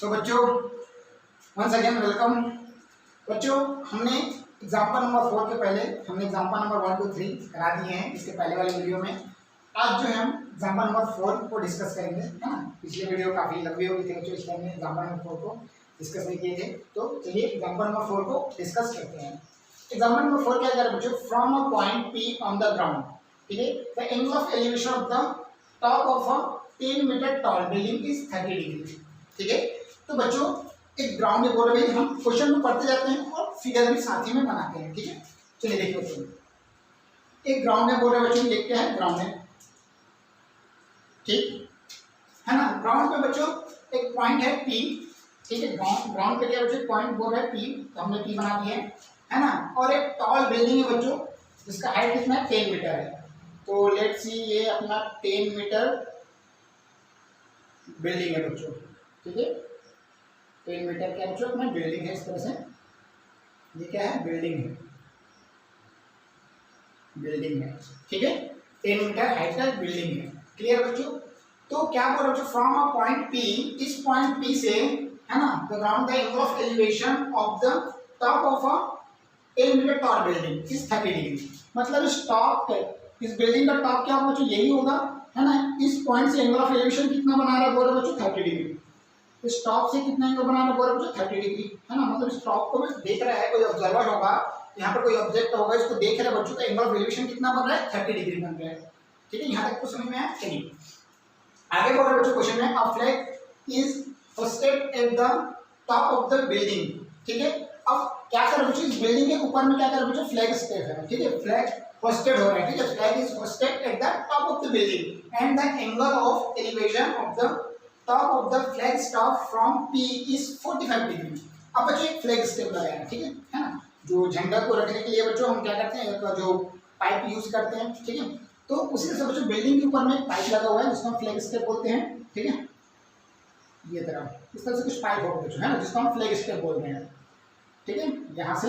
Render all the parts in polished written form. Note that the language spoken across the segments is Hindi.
तो बच्चों वंस अगेन वेलकम। बच्चों हमने एग्जाम्पल नंबर 4 के पहले हमने एग्जाम्पल नंबर 1 2 3 करा दिए हैं इसके पहले वाले वीडियो में। आज जो है हम एग्जाम्पल नंबर 4 को डिस्कस करेंगे, है ना। पिछले वीडियो काफ़ी लंबी हो गई थी बच्चों, इसलिए हमने एग्जाम्पल नंबर 4 को डिस्कस नहीं किए थे। तो चलिए एग्जाम्पल नंबर 4 को डिस्कस करते हैं। एग्जाम्पल नंबर 4 क्या कह रहा है बच्चों, from a point P on the ground, ठीक है, the angle of elevation of the top of a 10 metre tall building is 30 degree, ठीक है। तो बच्चों एक ग्राउंड में बोल रहे हैं, हम क्वेश्चन में पढ़ते जाते हैं और फिगर भी साथ ही में बनाते हैं, ठीक है। चलिए देखिए बच्चों, एक ग्राउंड में बोल रहे हैं बच्चों, ये क्या है ग्राउंड में, ठीक है ना। ग्राउंड पे बच्चों एक पॉइंट है पी, ठीक है। ग्राउंड पे क्या बच्चों पॉइंट बोल रहे हैं पी, तो हमने पी बना दिए है ना। और एक टॉल बिल्डिंग है बच्चों जिसका हाइट कितना है 10 मीटर है। तो लेट्स सी ये अपना 10 मीटर बिल्डिंग है बच्चों, ठीक है। 10 मीटर क्या बच्चों अपना बिल्डिंग है, इस तरह से ये क्या है बिल्डिंग है, बिल्डिंग है, ठीक है। 10 मीटर हाइट का बिल्डिंग है, क्लियर बच्चों। तो क्या बोल रहे बच्चों, फ्रॉम अ पॉइंट पी, इस पॉइंट पी से, है ना, the ground the angle of elevation of the top of a 10 metre tall building is 30 degree. मतलब इस टॉप पे, इस बिल्डिंग का टॉप क्या होगा बच्चों, यही होगा, है ना। इस पॉइंट से एंगल ऑफ एलिवेशन कितना बना रहा है बोल रहे बच्चों 30 डिग्री। इस टॉप से कितना एंगल बनाना बोल रहे बच्चों 30 डिग्री, है ना। मतलब इस टॉप को भी देख रहा है, कोई ऑब्जर्वर होगा यहाँ पर, कोई ऑब्जेक्ट होगा, इसको देख रहे बच्चों का एंगल ऑफ एलिवेशन कितना बन रहा है 30 डिग्री बन रहा है, ठीक है। यहाँ तक कुछ समझ में आया। चलिए आगे बोल रहे बच्चों क्वेश्चन में, a flag is hosted at the top of the building, ठीक है। अब क्या कर बच्चों, इस बिल्डिंग के ऊपर में क्या कर बच्चों फ्लैग स्टेप है, ठीक है। फ्लैग होस्टेड हो रहा है, ठीक है। Flag is hosted at the top of the building and the angle of elevation of the top of the flag stop from P is 45 degree. अब बच्चों एक फ्लैग स्टेप लगाया है, ठीक है ना। जो झंडा को रखने के लिए बच्चों हम क्या करते हैं, जो पाइप यूज करते हैं, ठीक है। तो उसी से बच्चों बिल्डिंग के ऊपर में पाइप लगा हुआ है जिसको हम फ्लैग स्टेप बोलते हैं, ठीक है। ये तरह इस तरह से कुछ पाइप होगा बच्चों, है ना, जिसको हम फ्लैग स्टेप बोलते हैं, ठीक है। यहाँ से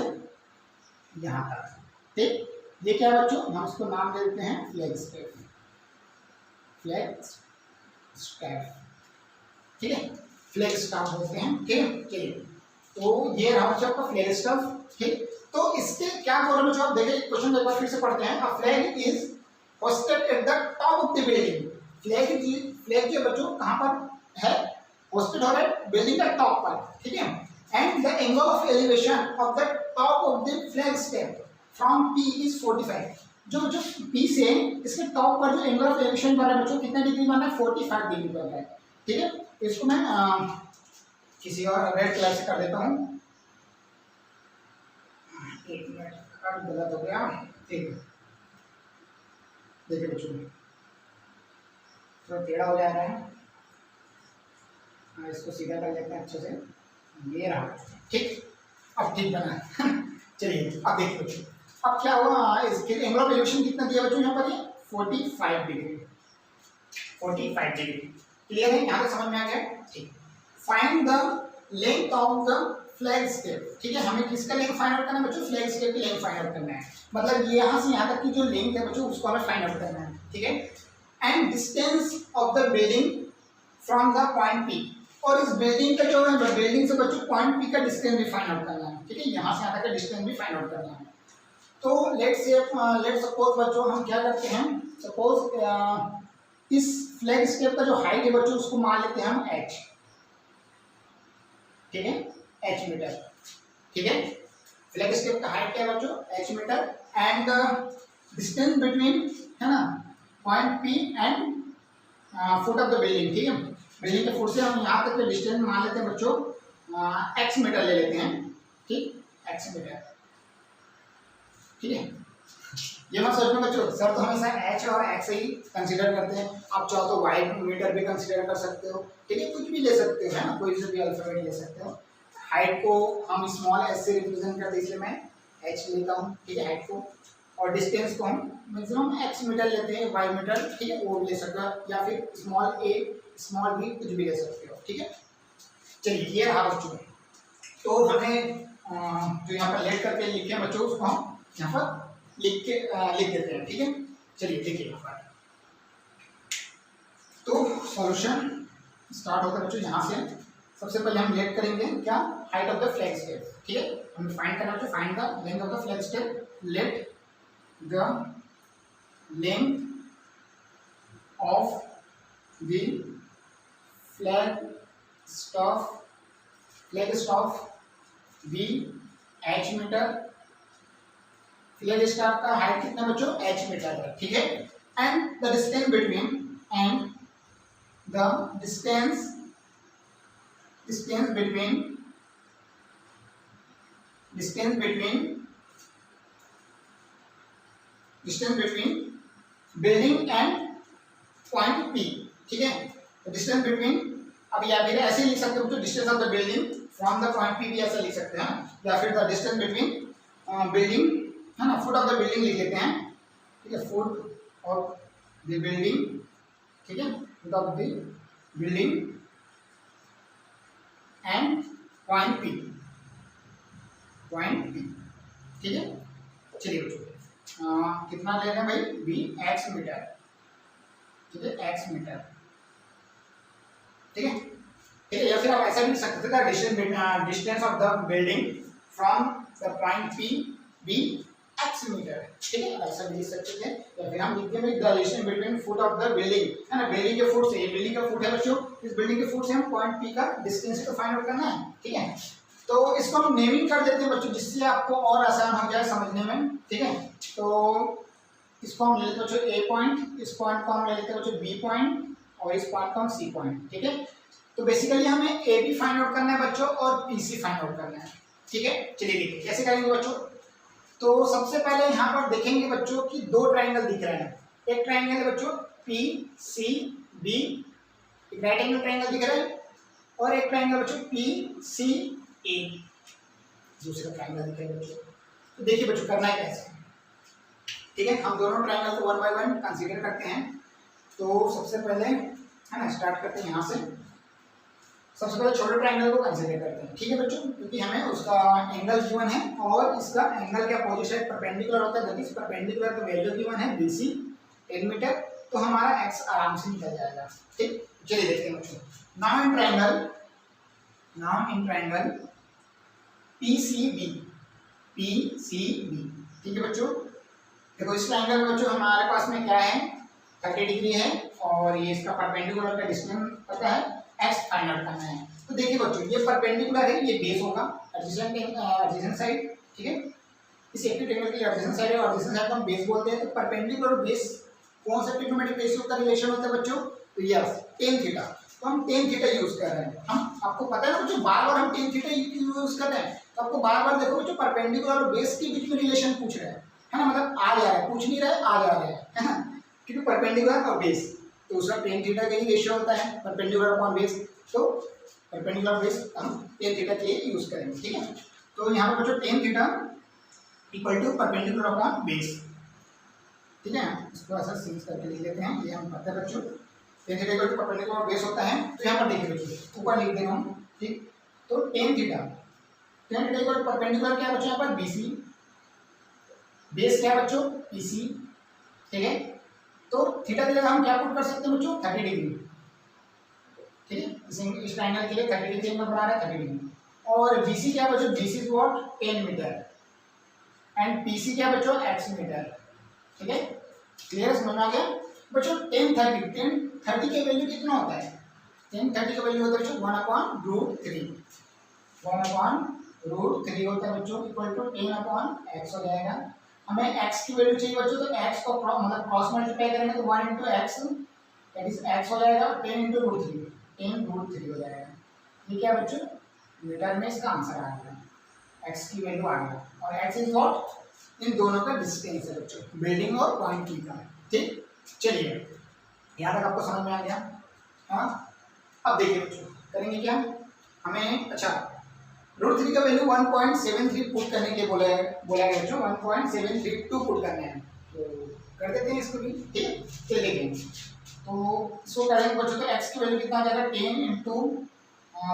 यहाँ तक, ठीक। ये क्या है बच्चों, हम इसको नाम दे देते हैं फ्लैग स्टेप, फ्लैग स्टेप, ठीक है। फ्लैग स्टॉप बोलते हैं, ठीक है। चलिए तो ये रहा बच्चों आपका फ्लैग स्टॉप, ठीक। तो इसके क्या बोल रहे बच्चों, आप देखिए क्वेश्चन एक बार फिर से पढ़ते हैं। A flag is hosted at the top of the building. Flag जो बच्चों कहाँ पर है, होस्टेड हो रहा है बिल्डिंग का टॉप पर, ठीक है। And the angle of elevation of the top of the flag step from P is 45। जो पी से इसके टॉप पर जो एंगल ऑफ एलिवेशन बन रहा है बच्चों कितना डिग्री बन रहा है 45 डिग्री बन रहा है, ठीक है। इसको मैं किसी और रेड कलर से कर देता हूँ, एक मिनट, अब गलत हो गया, ठीक है। देखिए बच्चों थोड़ा टेढ़ा हो जा रहा है, इसको सीधा कर लेते हैं अच्छे से, ये रहा, ठीक। अब ठीक बना चलिए अब देखिए बच्चों, अब क्या हुआ, इसके एंगल ऑफ एलिवेशन कितना दिया बच्चों यहाँ पर, 45 डिग्री, 45 डिग्री, क्लियर है, यहाँ तक समझ में आ गया, ठीक। Find the length of the flag step, ठीक है। हमें किसका लेंथ फाइंड आउट करना है बच्चों, फ्लैग स्टेप की लेंथ फाइंड आउट करना है। मतलब यहाँ से यहाँ तक की जो लेंथ है बच्चों उसको हमें फाइंड आउट करना है, ठीक है। And distance of the building from the point P, और इस बिल्डिंग का जो है बिल्डिंग से बच्चों पॉइंट पी का डिस्टेंस भी फाइंड आउट करना है, ठीक है। यहाँ से यहाँ तक का डिस्टेंस भी फाइंड आउट करना है। तो लेट्स सपोज बच्चों हम क्या करते हैं, सपोज इस फ्लैग स्टेप का जो हाइट है बच्चों उसको मान लेते हैं हम h, ठीक है, h मीटर, ठीक है। फ्लैग स्टेप का हाइट क्या है बच्चों h metre and distance between, है ना, point P and foot of the building, ठीक है। बिल्डिंग के फुट से हम यहाँ तक के डिस्टेंस मान लेते हैं बच्चों x मीटर ले लेते हैं, ठीक, x मीटर, ठीक है। ये मत सोचना बच्चों सर तो हमेशा h और x ही कंसीडर करते हैं, आप चाहो तो y मीटर भी कंसीडर कर सकते हो, ठीक है, कुछ भी ले सकते हो, है ना, कोई से भी अल्फाबेट ले सकते हो। हाइट को हम स्मॉल h से रिप्रेजेंट करते हैं इसलिए मैं h लेता हूँ, ठीक है, हाइट को। और डिस्टेंस को हम मैक्सिमम x मीटर लेते हैं, y मीटर, ठीक है, वो ले सकते हो, या फिर स्मॉल a स्मॉल b कुछ भी ले सकते हो, ठीक है। चलिए ये रहा बच्चों, तो हमें जो यहाँ पर लेट करके लिखे हैं बच्चों उसको हम यहाँ पर लिख देते हैं, ठीक है। चलिए देखिए यहाँ पर, तो सॉल्यूशन स्टार्ट होता है बच्चों यहाँ से, सबसे पहले हम लेट करेंगे क्या, height of the flag step, ठीक है। हमें फाइंड करना है, find the length of the flag step, let the length of the flag staff be h metre. Flag staff का हाइट कितना बच्चों, h मीटर है, ठीक है। And the distance between building and point P, ठीक है। तो डिस्टेंस बिटवीन, अब या फिर ऐसे लिख सकते हो तो distance of the building from the point P भी ऐसा लिख सकते हैं, या फिर द डिस्टेंस बिटवीन बिल्डिंग, है ना, फुट ऑफ द बिल्डिंग लिख लेते हैं, ठीक है, फुट ऑफ द बिल्डिंग, ठीक है, foot of the building and point P, ठीक है। चलिए बच्चों कितना ले रहे हैं भाई, बी x मीटर, ठीक है, x मीटर, ठीक है, ठीक है। या फिर आप ऐसा भी लिख सकते थे, distance of the building from the point P be x metre, ठीक है, ऐसा भी लिख सकते थे। या फिर हम लिखते हैं the distance between foot of the building, है ना, बिल्डिंग के फुट से, ये बिल्डिंग का फुट है बच्चों, इस बिल्डिंग के फुट से हम पॉइंट P का डिस्टेंस को फाइंड आउट करना है, ठीक है। तो इसको हम नेमिंग कर देते हैं बच्चों, जिससे आपको और आसान हो जाए समझने में, ठीक है। तो इसको हम ले लेते हैं बच्चों A पॉइंट, इस पॉइंट को हम ले लेते हैं बच्चों B पॉइंट, और इस पॉइंट को हम C पॉइंट, ठीक है। तो बेसिकली हमें A भी फाइंड आउट करना है बच्चों और PC फाइंड आउट करना है, ठीक है। चलिए देखिए कैसे करेंगे बच्चों। तो सबसे पहले यहाँ पर देखेंगे बच्चों कि दो ट्राइंगल दिख रहे हैं, एक ट्राइंगल है बच्चों PCB, एक राइट एंगल ट्राइंगल दिख रहा है, और एक ट्राइंगल बच्चों PCA, दूसरा ट्राइंगल दिख रहा है बच्चों। तो देखिए बच्चों करना है कैसे, ठीक है। हम दोनों ट्राइंगल को वन बाय वन कंसीडर करते हैं। तो सबसे पहले, है ना, स्टार्ट करते हैं यहाँ से। सबसे पहले छोटे ट्राइंगल को कंसीडर करते हैं, ठीक है बच्चों, क्योंकि हमें उसका एंगल गिवन है और इसका एंगल क्या पोजीशन परपेंडिकुलर होता है, दैट इज परपेंडिकुलर का वैल्यू गिवन है BC 10 मीटर, तो हमारा x आराम से निकल जाएगा, ठीक। चलिए देखते हैं बच्चों। नाउ इन ट्राइंगल PCB, ठीक है बच्चों। देखो इस ट्राइंगल में बच्चों हमारे पास में क्या है, 30 डिग्री है, और ये इसका परपेंडिकुलर का डिस्टेंस पता है, x फाइंड आउट करना है। तो देखिए बच्चों ये परपेंडिकुलर है, ये बेस होगा, एडजेसेंट साइड, ठीक है। इस एक्टिव ट्रायंगल की एडजेसेंट साइड है, और एडजेसेंट साइड को हम बेस बोलते हैं। तो परपेंडिकुलर और बेस कौन सा ट्रिग्नोमेट्रिक रेशियो का रिलेशन होता है बच्चों, तो यस tan थीटा। तो हम tan थीटा यूज कर रहे हैं, हम आपको पता है ना बच्चों, बार-बार हम tan थीटा यूज कर रहे हैं। तो आपको बार-बार देखो बच्चों परपेंडिकुलर और बेस के बीच में रिलेशन पूछ रहे हैं, है ना, मतलब आ जा रहा है, पूछ नहीं रहे, आ जा रहा है ना, क्योंकि परपेंडिकुलर और बेस, तो उसका tan थीटा का ही रेशियो होता है, परपेंडिकुलर अपॉन बेस। तो परपेंडिकुलर बेस हम tan थीटा के लिए यूज करेंगे, ठीक है। तो यहाँ पर बच्चों tan theta equal to perpendicular upon base, ठीक है। इसको ऐसा सीन्स करके लिख लेते हैं, ये हम पता है बच्चों, tan theta equal to perpendicular और बेस होता है। तो यहाँ पर देखिए बच्चों ऊपर लिख देंगे हम, ठीक। तो tan theta equal to perpendicular क्या है बच्चों, यहाँ पर BC, बेस क्या है बच्चों PC, ठीक है। तो थीटा की जगह हम क्या पुट कर सकते हैं बच्चों, 30 डिग्री, ठीक है। इस ट्रायंगल के लिए 30 डिग्री में बना रहा है, 30 डिग्री। और BC क्या है बच्चों, BC is what 10 metre, and PC क्या है बच्चों x मीटर, ठीक है। क्लियर समझ में आ गया बच्चों। 10 30 की वैल्यू कितना होता है, 10 30 का वैल्यू होता है बच्चों 1/√3, 1/√3 होता है बच्चों, इक्वल टू 10/x हो जाएगा। हमें x की वैल्यू चाहिए बच्चों, तो x को मतलब क्रॉस मल्टीप्लाई करेंगे तो 1 × x, दैट इज x हो जाएगा 10 × √3, 10√3 हो जाएगा। ये क्या बच्चों, मीटर में इसका आंसर आ गया, x की वैल्यू आ गया। और x इज व्हाट, इन दोनों का डिस्टेंस है बच्चों, बिल्डिंग और पॉइंट P का, ठीक। चलिए यहाँ तक आपको समझ में आ गया, हाँ। अब देखिए बच्चों करेंगे क्या, हमें अच्छा √3 का वैल्यू 1.73 पुट करने के लिए बोला गया बच्चों, 1.732 पुट करने हैं। तो कर देते हैं इसको भी, ठीक है। चलिए देखेंगे तो इसको करेंगे बच्चों, तो x की वैल्यू कितना आ जाएगा, 10 ×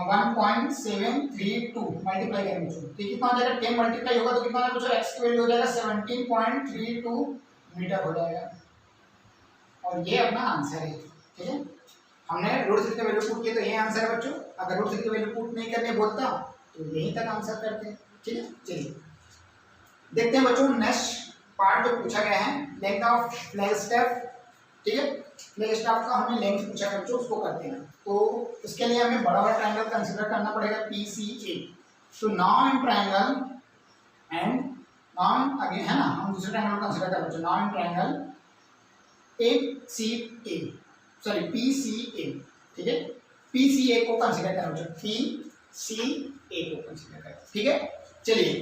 1.732 मल्टीप्लाई करेंगे बच्चों, तो कितना आ जाएगा, 10 मल्टीप्लाई होगा तो कितना आ जाएगा बच्चों, x की वैल्यू हो जाएगा 17.32 मीटर हो जाएगा, और ये अपना आंसर है, ठीक है। हमने रूट 3 का वैल्यू पुट किया तो ये आंसर है बच्चों। अगर रूट 3 का वैल्यू पुट नहीं करने बोलता तो यहीं तक आंसर करते हैं। ठीक है, चलिए देखते हैं बच्चों नेक्स्ट पार्ट जो पूछा गया है, लेंथ ऑफ फ्लैगस्टेप। ठीक है, फ्लैगस्टेप का हमें लेंथ पूछा गया बच्चों, उसको करते हैं। तो इसके लिए हमें बड़ा बड़ा ट्रायंगल कंसीडर करना पड़ेगा PCA। तो non triangle and non again है ना, हम दूसरे ट्रायंगल को कंसीडर कर बच्चों, non triangle ACA sorry PCA। ठीक है, PCA को कंसीडर करें बच्चों, PCA को कंसीडर करें। ठीक है, चलिए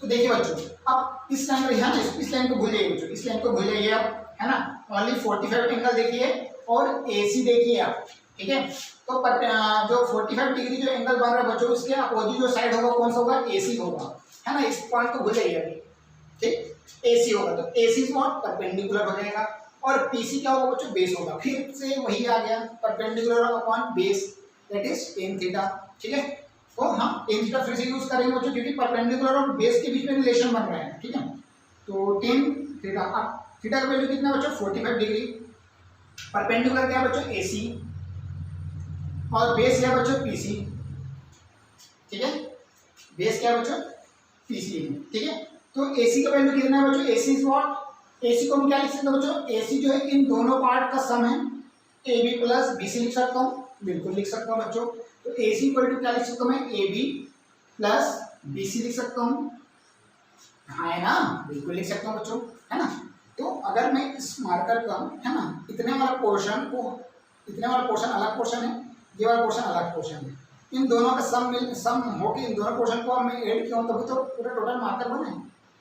तो देखिए बच्चों, अब इस ट्रायंगल है ना, इस लाइन को भूल जाइए बच्चों, इस लाइन को भूल जाइए आप, है ना। ओनली 45 एंगल देखिए और AC देखिए आप। ठीक है, तो जो 45 डिग्री जो एंगल बन रहा है बच्चों, उसके अपोजिट जो साइड होगा कौन सा होगा, AC होगा, है ना। इस पॉइंट को भूल जाइए अभी। ठीक, AC होगा तो AC नॉट परपेंडिकुलर हो जाएगा, और PC क्या होगा बच्चों, बेस होगा। फिर से वही आ गया, perpendicular upon base that is tan theta. ठीक है, तो हम tan थीटा फिर से यूज करेंगे बच्चों, क्योंकि परपेंडिकुलर और बेस के बीच में रिलेशन बन रहा है। ठीक है, तो tan थीटा, अब थीटा का वैल्यू कितना बच्चों, 45 डिग्री। परपेंडिकुलर क्या है बच्चों, AC, और बेस क्या है बच्चों, PC। ठीक है, बेस क्या है बच्चों, PC। ठीक है, तो AC का वैल्यू कितना है बच्चों, AC इज व्हाट, AC को हम क्या लिख सकते हैं बच्चों, AC जो है इन दोनों पार्ट का सम है, AB प्लस BC लिख सकता हूँ, बिल्कुल लिख सकता हूँ बच्चों। तो AC इक्वल टू क्या लिख सकता हूँ मैं, AB प्लस BC लिख सकता हूँ, हाँ है ना, बिल्कुल लिख सकता हूँ बच्चों, है ना। तो अगर मैं इस मार्कर का, है ना, इतने वाला पोर्शन अलग पोर्शन है, ये वाला पोर्शन अलग पोर्शन है, इन दोनों का सम होकर इन दोनों पोर्शन को मैं ऐड किया हूँ, तभी तो पूरा टोटल मार्कर बना है,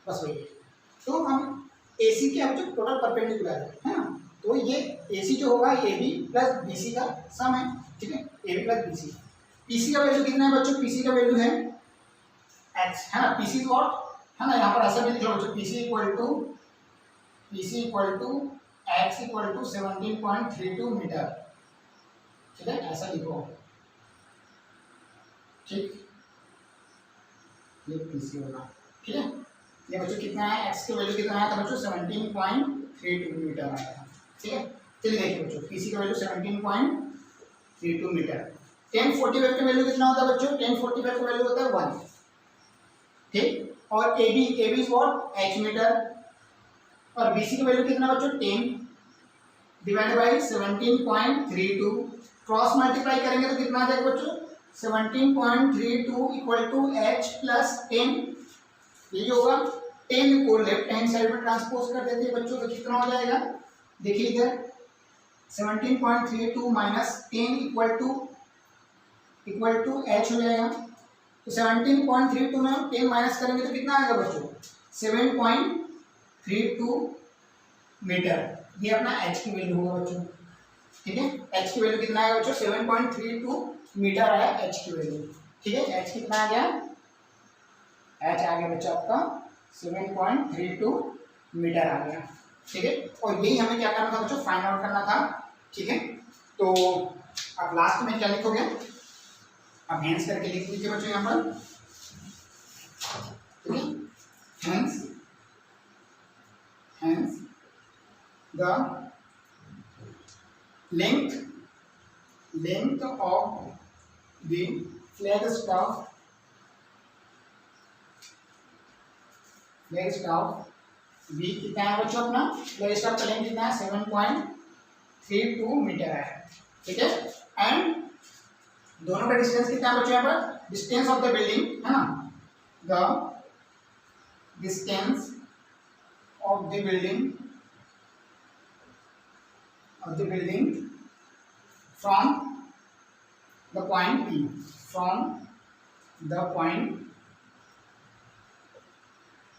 बस वही है। तो हम AC के अब जो टोटल परपेंडिकुलर है ना, तो ये AC जो होगा AB प्लस BC का सम है। ठीक है, AB प्लस BC। PC का वैल्यू कितना है बच्चों, PC का वैल्यू है x, है ना। PC व्हाट, है ना, यहाँ पर ऐसा भी लिख लो बच्चों, PC equal to x equal to 17.32 metre. ठीक है, ऐसा लिखो। ठीक, ये PC होगा। ठीक है, ये बच्चों कितना है, x की वैल्यू कितना आया था बच्चों, 17.32 मीटर आया था। ठीक है, चलिए देखिए बच्चों, PC का वैल्यू 17.32 मीटर। tan 45 का वैल्यू कितना होता है बच्चों, tan 45 का वैल्यू होता है 1। ठीक, और AB is what, h metre, और BC का वैल्यू कितना बच्चों, 10 डिवाइडेड बाय 17.32, क्रॉस मल्टीप्लाई करेंगे तो कितना आ जाएगा बच्चों, 17.32 इक्वल टू h प्लस 10। ये जो होगा 10 को लेफ्ट हैंड साइड में ट्रांसपोज कर देते हैं बच्चों, तो कितना हो जाएगा, देखिए इधर 17.32 माइनस 10 इक्वल टू h हो जाएगा। तो 17.32 में 10 माइनस करेंगे तो कितना आएगा बच्चों, 7.32 मीटर। ये अपना h की वैल्यू होगा बच्चों। ठीक है, h की वैल्यू कितना आएगा बच्चों, 7.32 मीटर आया h की वैल्यू। ठीक है, h कितना आ गया, h आ गया बच्चों आपका 7.32 मीटर आ गया। ठीक है, और यही हमें क्या करना था बच्चों, फाइंड आउट करना था। ठीक है, तो अब लास्ट में क्या लिखोगे, अब हेंस करके लिख दीजिए बच्चों यहाँ पर। ठीक है, hence the length of the flagstaff V कितना है बच्चों, अपना फ्लैगस्टाफ का लेंथ कितना है, 7.32 मीटर है। ठीक है, एंड दोनों का डिस्टेंस कितना है बच्चों, यहाँ पर डिस्टेंस ऑफ द बिल्डिंग, है ना, the distance of the building from the point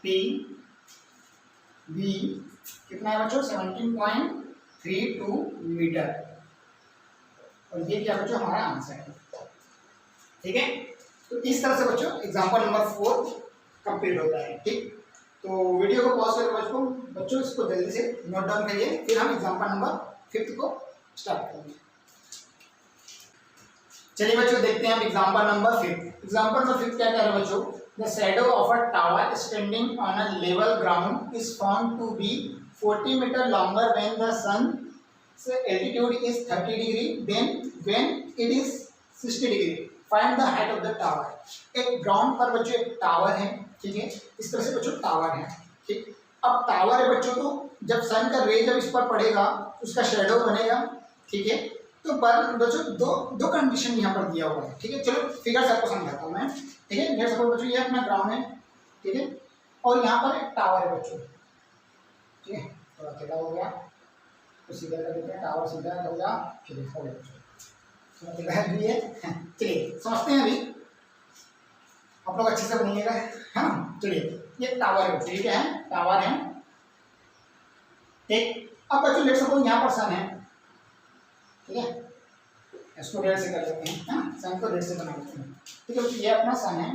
P, B कितना है बच्चों, 17.32 मीटर, और ये क्या बच्चों हमारा आंसर है। ठीक है, तो इस तरह से बच्चों एग्जांपल नंबर 4 कंप्लीट होता है। ठीक, तो वीडियो को पॉज करके बच्चों इसको जल्दी से नोट डाउन करिए, फिर हम एग्जांपल नंबर 5 को स्टार्ट करेंगे। चलिए बच्चों देखते हैं अब एग्जांपल नंबर 5। एग्जांपल नंबर 5 क्या कह रहा है बच्चों, the shadow of a tower standing on a level ground is found to be 40 metre longer when the sun altitude is 30 degree, then when it is 60 degree, find the height of the tower. एक ग्राउंड पर बच्चों एक टावर है, ठीक है, इस तरह से बच्चों टावर है, ठीक। अब टावर है बच्चों, तो जब सन का रे जब इस पर पड़ेगा उसका शेडो बनेगा, ठीक है। तो पर बच्चों दो कंडीशन यहाँ पर दिया हुआ है, ठीक है। चलो फिगर से आपको समझाता हूँ मैं, ठीक है। मेरे सपोज बच्चों ये अपना ग्राउंड है, ठीक है, और यहाँ पर एक टावर है बच्चों, ठीक है। थोड़ा टेढ़ा हो गया तो सीधा कर देते हैं, टावर सीधा होगा, ठीक है, हो गया बच्चों, टेढ़ा भी है। चलिए समझते हैं, अभी आप लोग अच्छे से बनिएगा, है ना। चलिए ये टावर है, ठीक है, टावर है, ठीक। अब बच्चों लेट सपोज यहाँ पर सन है, ठीक है, इसको डेढ़ से कर लेते हैं, है ना, सन को डेढ़ से बना लेते हैं, ठीक है। ये अपना सन है,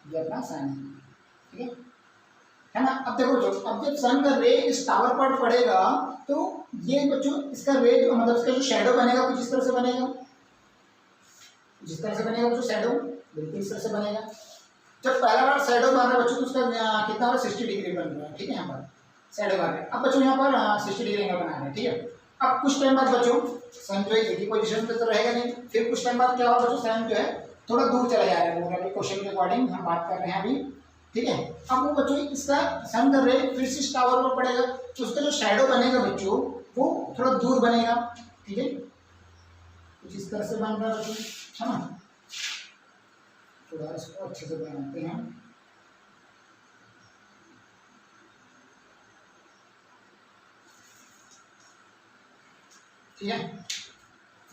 ये अपना सन है, ठीक है ना। अब देखो जो अब जब सन का रे इस टावर पर पड़ेगा तो ये बच्चों इसका रे जो मतलब इसका जो शेडो बनेगा कुछ इस तरह से बनेगा, जिस तरह से बनेगा बच्चों शेडो बिल्कुल इस तरह से बनेगा। जब पहला बार शेडो बन रहा है बच्चों तो उसका कितना हो रहा है, 60 डिग्री बन रहा है, ठीक है। यहाँ पर शेडो बन रहा है, अब बच्चों यहाँ पर 60 डिग्री एंगल बना रहे हैं, ठीक है। अब कुछ टाइम बाद बच्चों सन जो है एक ही पोजीशन पे तो रहेगा नहीं, फिर कुछ टाइम बाद क्या होगा बच्चों, सन जो है थोड़ा दूर चला जा रहा है, अभी क्वेश्चन के अकॉर्डिंग हम बात कर रहे हैं अभी, ठीक है। अब वो बच्चों इसका सन का रे फिर से टावर पर पड़ेगा तो उसका जो शैडो बनेगा बच्चों वो थोड़ा दूर बनेगा, ठीक है। कुछ इस तरह से बन रहा है बच्चों, है ना। थोड़ा इसको अच्छे से बनाते हैं, ठीक है,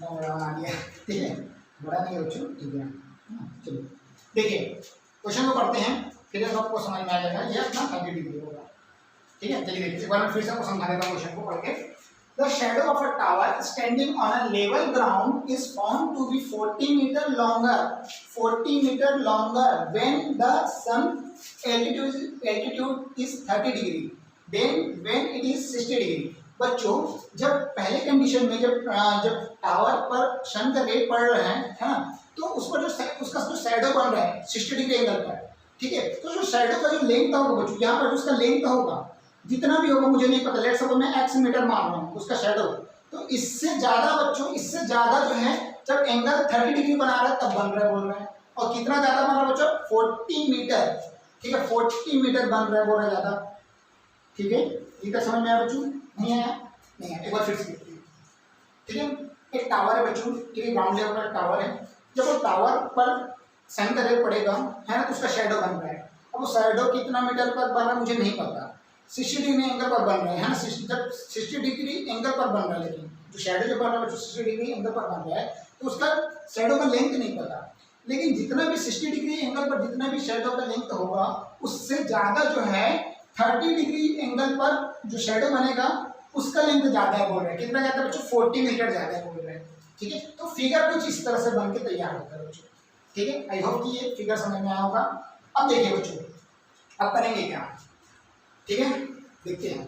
बना दिया, ठीक है, बड़ा नहीं है बच्चों, ठीक है। चलिए देखिए क्वेश्चन को पढ़ते हैं, फिर आपको समझ में आ जाएगा, ये अपना 30 डिग्री होगा, ठीक है। चलिए देखिए एक बार मैं फिर से आपको समझा देता हूँ क्वेश्चन को पढ़ के। The shadow of a tower standing on a level ground is found to be 40 meter longer when the sun altitude is 30 degree, then when it is 60 degree। बच्चों जब पहले कंडीशन में जब टावर पर सन का रे पड़ रहा है ना, तो उस पर जो उसका जो शैडो बन रहा है 60 डिग्री एंगल पर, ठीक है। तो जो शैडो का जो लेंथ होगा बच्चों, यहाँ पर जो उसका लेंथ होगा जितना भी होगा मुझे नहीं पता, लेट्स सपोज मैं x मीटर मान रहा हूँ उसका शैडो, तो इससे ज्यादा बच्चों, इससे ज्यादा जो है जब एंगल 30 डिग्री बना रहा है तब बन रहा है बोल रहे हैं। और कितना ज्यादा बन रहा है बच्चों, 40 मीटर, ठीक है, 40 मीटर बन रहा है बोल रहा है ज्यादा, ठीक है। ये तो समझ में आया बच्चों, नहीं आया, नहीं है, एक बार फिर से देखते हैं, ठीक है। एक टावर है बच्चों, ठीक है, ग्राउंड लेवल पर टावर है, जब वो टावर पर सन का रे पड़ेगा है ना तो उसका शैडो बन रहा है। अब वो शैडो कितना मीटर पर बन रहा है मुझे नहीं पता, 60 डिग्री एंगल पर बन रहा है ना, जब 60 डिग्री एंगल पर बन रहा है, लेकिन जो शैडो जो बन रहा है बच्चों 60 डिग्री एंगल पर बन रहा है तो उसका शैडो का लेंथ नहीं पता, लेकिन जितना भी 60 डिग्री एंगल पर जितना भी शैडो का लेंथ होगा उससे ज़्यादा जो है 30 डिग्री एंगल पर जो शैडो बनेगा उसका लेंथ ज़्यादा है बोल रहे हैं। कितना ज़्यादा बच्चों, 40 मीटर ज़्यादा है बोल रहे हैं, ठीक है। तो फिगर कुछ इस तरह से बन के तैयार होता है बच्चों, ठीक है। आई होप कि ये फिगर समझ में आया होगा। अब देखिए बच्चों अब करेंगे क्या, ठीक है, देखते हैं।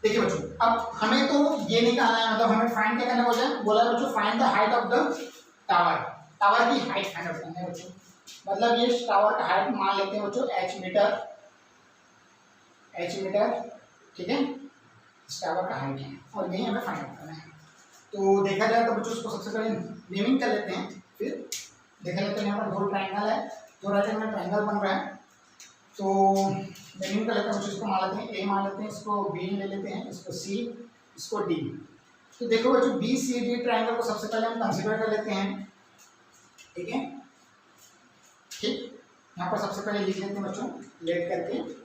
देखिए बच्चों अब हमें तो ये निकालना है, मतलब हमें फाइंड क्या करना बोला बच्चों, find the height of the tower, tower की हाइट फाइंड आउट करना है बच्चों। मतलब ये टावर का हाइट मान लेते हैं बच्चों h मीटर, ठीक है, इस टावर का हाइट है और यही हमें फाइंड आउट करना है। तो देखा जाए तो बच्चों उसको सबसे पहले नेमिंग कर लेते हैं, फिर देखा लेते हैं। यहाँ पर दो ट्राइंगल है, दो राइट एंगल ट्राइंगल बन रहा है, तो नेमिंग कर लेते हैं बच्चों, इसको मान लेते हैं A मान लेते हैं, इसको B ले लेते हैं, इसको C, इसको D। तो देखो बच्चों BCD ट्राइंगल को सबसे पहले हम कंसीडर कर लेते हैं, ठीक है, ठीक। यहाँ पर सबसे पहले लिख लेते हैं बच्चों, लेट करके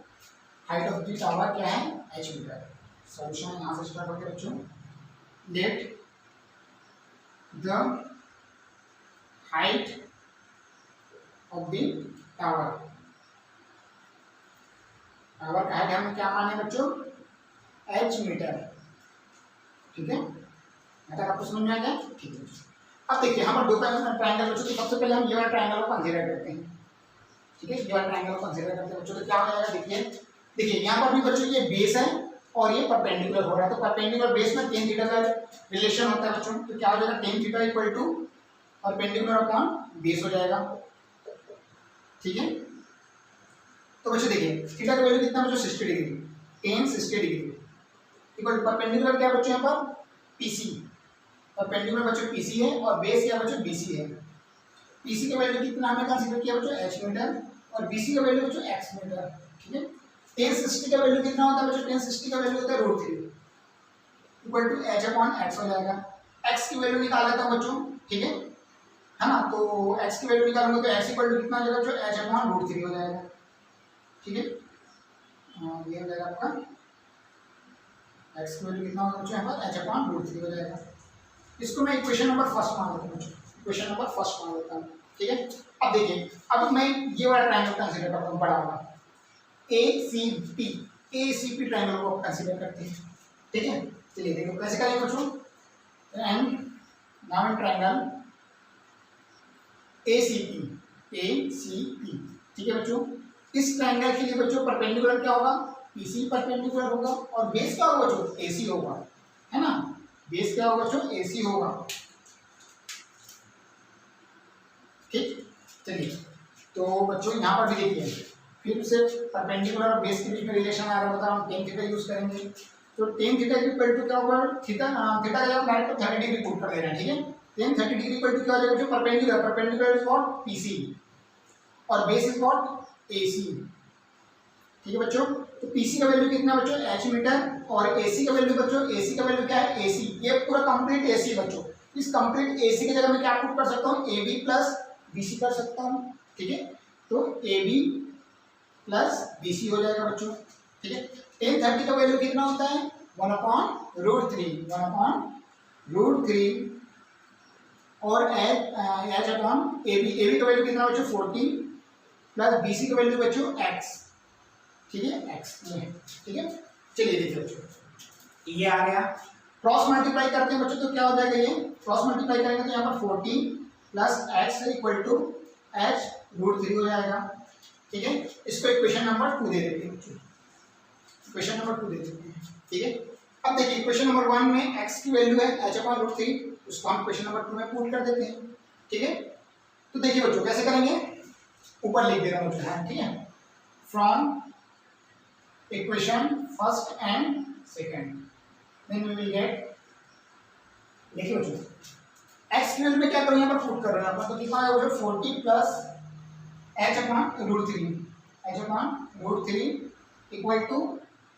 हाइट ऑफ दी टावर क्या है h मीटर। सॉल्यूशन यहाँ से स्टार्ट होकर बच्चों, late the height of the tower, tower का हाइट हमें क्या माने बच्चों, h मीटर, ठीक है। मतलब आपको समझ में आ गया, ठीक है। अब देखिए यहाँ पर दो ट्राइंगल बच्चों, तो सबसे पहले हम ये वाला ट्राइंगल को कंसीडर करते हैं, ठीक है, ये वाला ट्राइंगल को कंसीडर करते हैं बच्चों। तो क्या हो जाएगा, देखिए यहाँ पर भी बच्चों ये बेस है और ये परपेंडिकुलर हो रहा है, तो परपेंडिकुलर बेस में tan थीटा का रिलेशन होता है बच्चों। तो क्या हो जाएगा, tan theta equal to perpendicular upon base हो जाएगा, ठीक है। तो बच्चों देखिए थीटा का वैल्यू कितना बच्चों, 60 degree, tan 60 degree equal to perpendicular क्या बच्चों यहाँ पर पीसी, परपेंडिकुलर बच्चों पीसी है और बेस क्या बच्चों बीसी है। पीसी का वैल्यू कितना हमने कंसीडर किया बच्चों h मीटर और बीसी का वैल्यू बच्चों x मीटर, ठीक है। tan 60 का वैल्यू कितना होता है बच्चों, tan 60 का वैल्यू होता है √3 इक्वल टू h/x हो जाएगा। x की वैल्यू निकाल लेता हूं बच्चों, ठीक है ना। तो x की वैल्यू निकालूंगा तो x इक्वल टू कितना हो जाएगा बच्चों, h/√3 हो जाएगा, ठीक है। ये हो जाएगा आपका x की वैल्यू कितना होगा बच्चों, यहाँ पर h/√3 हो जाएगा। इसको मैं इक्वेशन नंबर फर्स्ट मान लेता हूँ बच्चों, इक्वेशन नंबर फर्स्ट मान लेता हूँ, ठीक है। अब देखिए, अब मैं ये वाला ट्रायंगल कंसीडर करता हूँ, बड़ा वाला ACP ट्रायंगल को कंसीडर करते हैं, ठीक है। चलिए देखो कैसे करेंगे बच्चों, एंड नाउ ट्रायंगल ACP, ठीक है बच्चों। इस ट्रायंगल के लिए बच्चों परपेंडिकुलर क्या होगा, PC परपेंडिकुलर होगा और बेस क्या होगा बच्चों, AC होगा, है ना। बेस क्या होगा बच्चों, AC होगा, ठीक। चलिए तो बच्चों यहाँ पर भी देखिए, फिर से परपेंडिकुलर और बेस के बीच में रिलेशन आ रहा है, हम tan थीटा यूज करेंगे। तो tan थीटा इक्वल टू क्या होगा, थीटा का जगह डायरेक्ट 30 डिग्री पुट कर देना है, ठीक है। tan 30 डिग्री इक्वल टू क्या हो जाएगा, जो परपेंडिकुलर इज व्हाट, PC और बेस इज व्हाट, AC, ठीक है बच्चों। तो PC का वैल्यू कितना बच्चों, h मीटर और AC का वैल्यू बच्चों, AC का वैल्यू क्या है, AC। ये पूरा कंप्लीट AC बच्चों। इस कंप्लीट AC की जगह मैं क्या पुट कर सकता हूँ, AB प्लस BC कर सकता हूँ, ठीक है। तो AB प्लस BC हो जाएगा बच्चों, ठीक है। tan 30 का वैल्यू कितना होता है, 1/√3 और AB का वैल्यू कितना बच्चों, 40 प्लस BC का वैल्यू बच्चों x, ठीक है, x, ठीक है। चलिए देखिए बच्चों, ये आ गया, क्रॉस मल्टीप्लाई करते हैं बच्चों तो क्या हो जाएगा, ये क्रॉस मल्टीप्लाई करेंगे तो यहाँ पर 40 plus x equal to h√3 हो जाएगा, ठीक है। इसको इक्वेशन नंबर 2 दे देते हैं बच्चों, इक्वेशन नंबर 2 दे देते हैं, ठीक है। अब देखिए इक्वेशन नंबर 1 में x की वैल्यू है h/√3, उसको हम इक्वेशन नंबर 2 में पुट कर देते हैं, ठीक है। तो देखिए बच्चों कैसे करेंगे, ऊपर लिख दे रहा हूँ बच्चों, ठीक है। From equation first and second then we will get, देखिए बच्चों x की वैल्यू में क्या करूँ, यहाँ पर पुट कर रहे हैं अपन, तो कितना आएगा बच्चों, 40 plus h/√3 equal to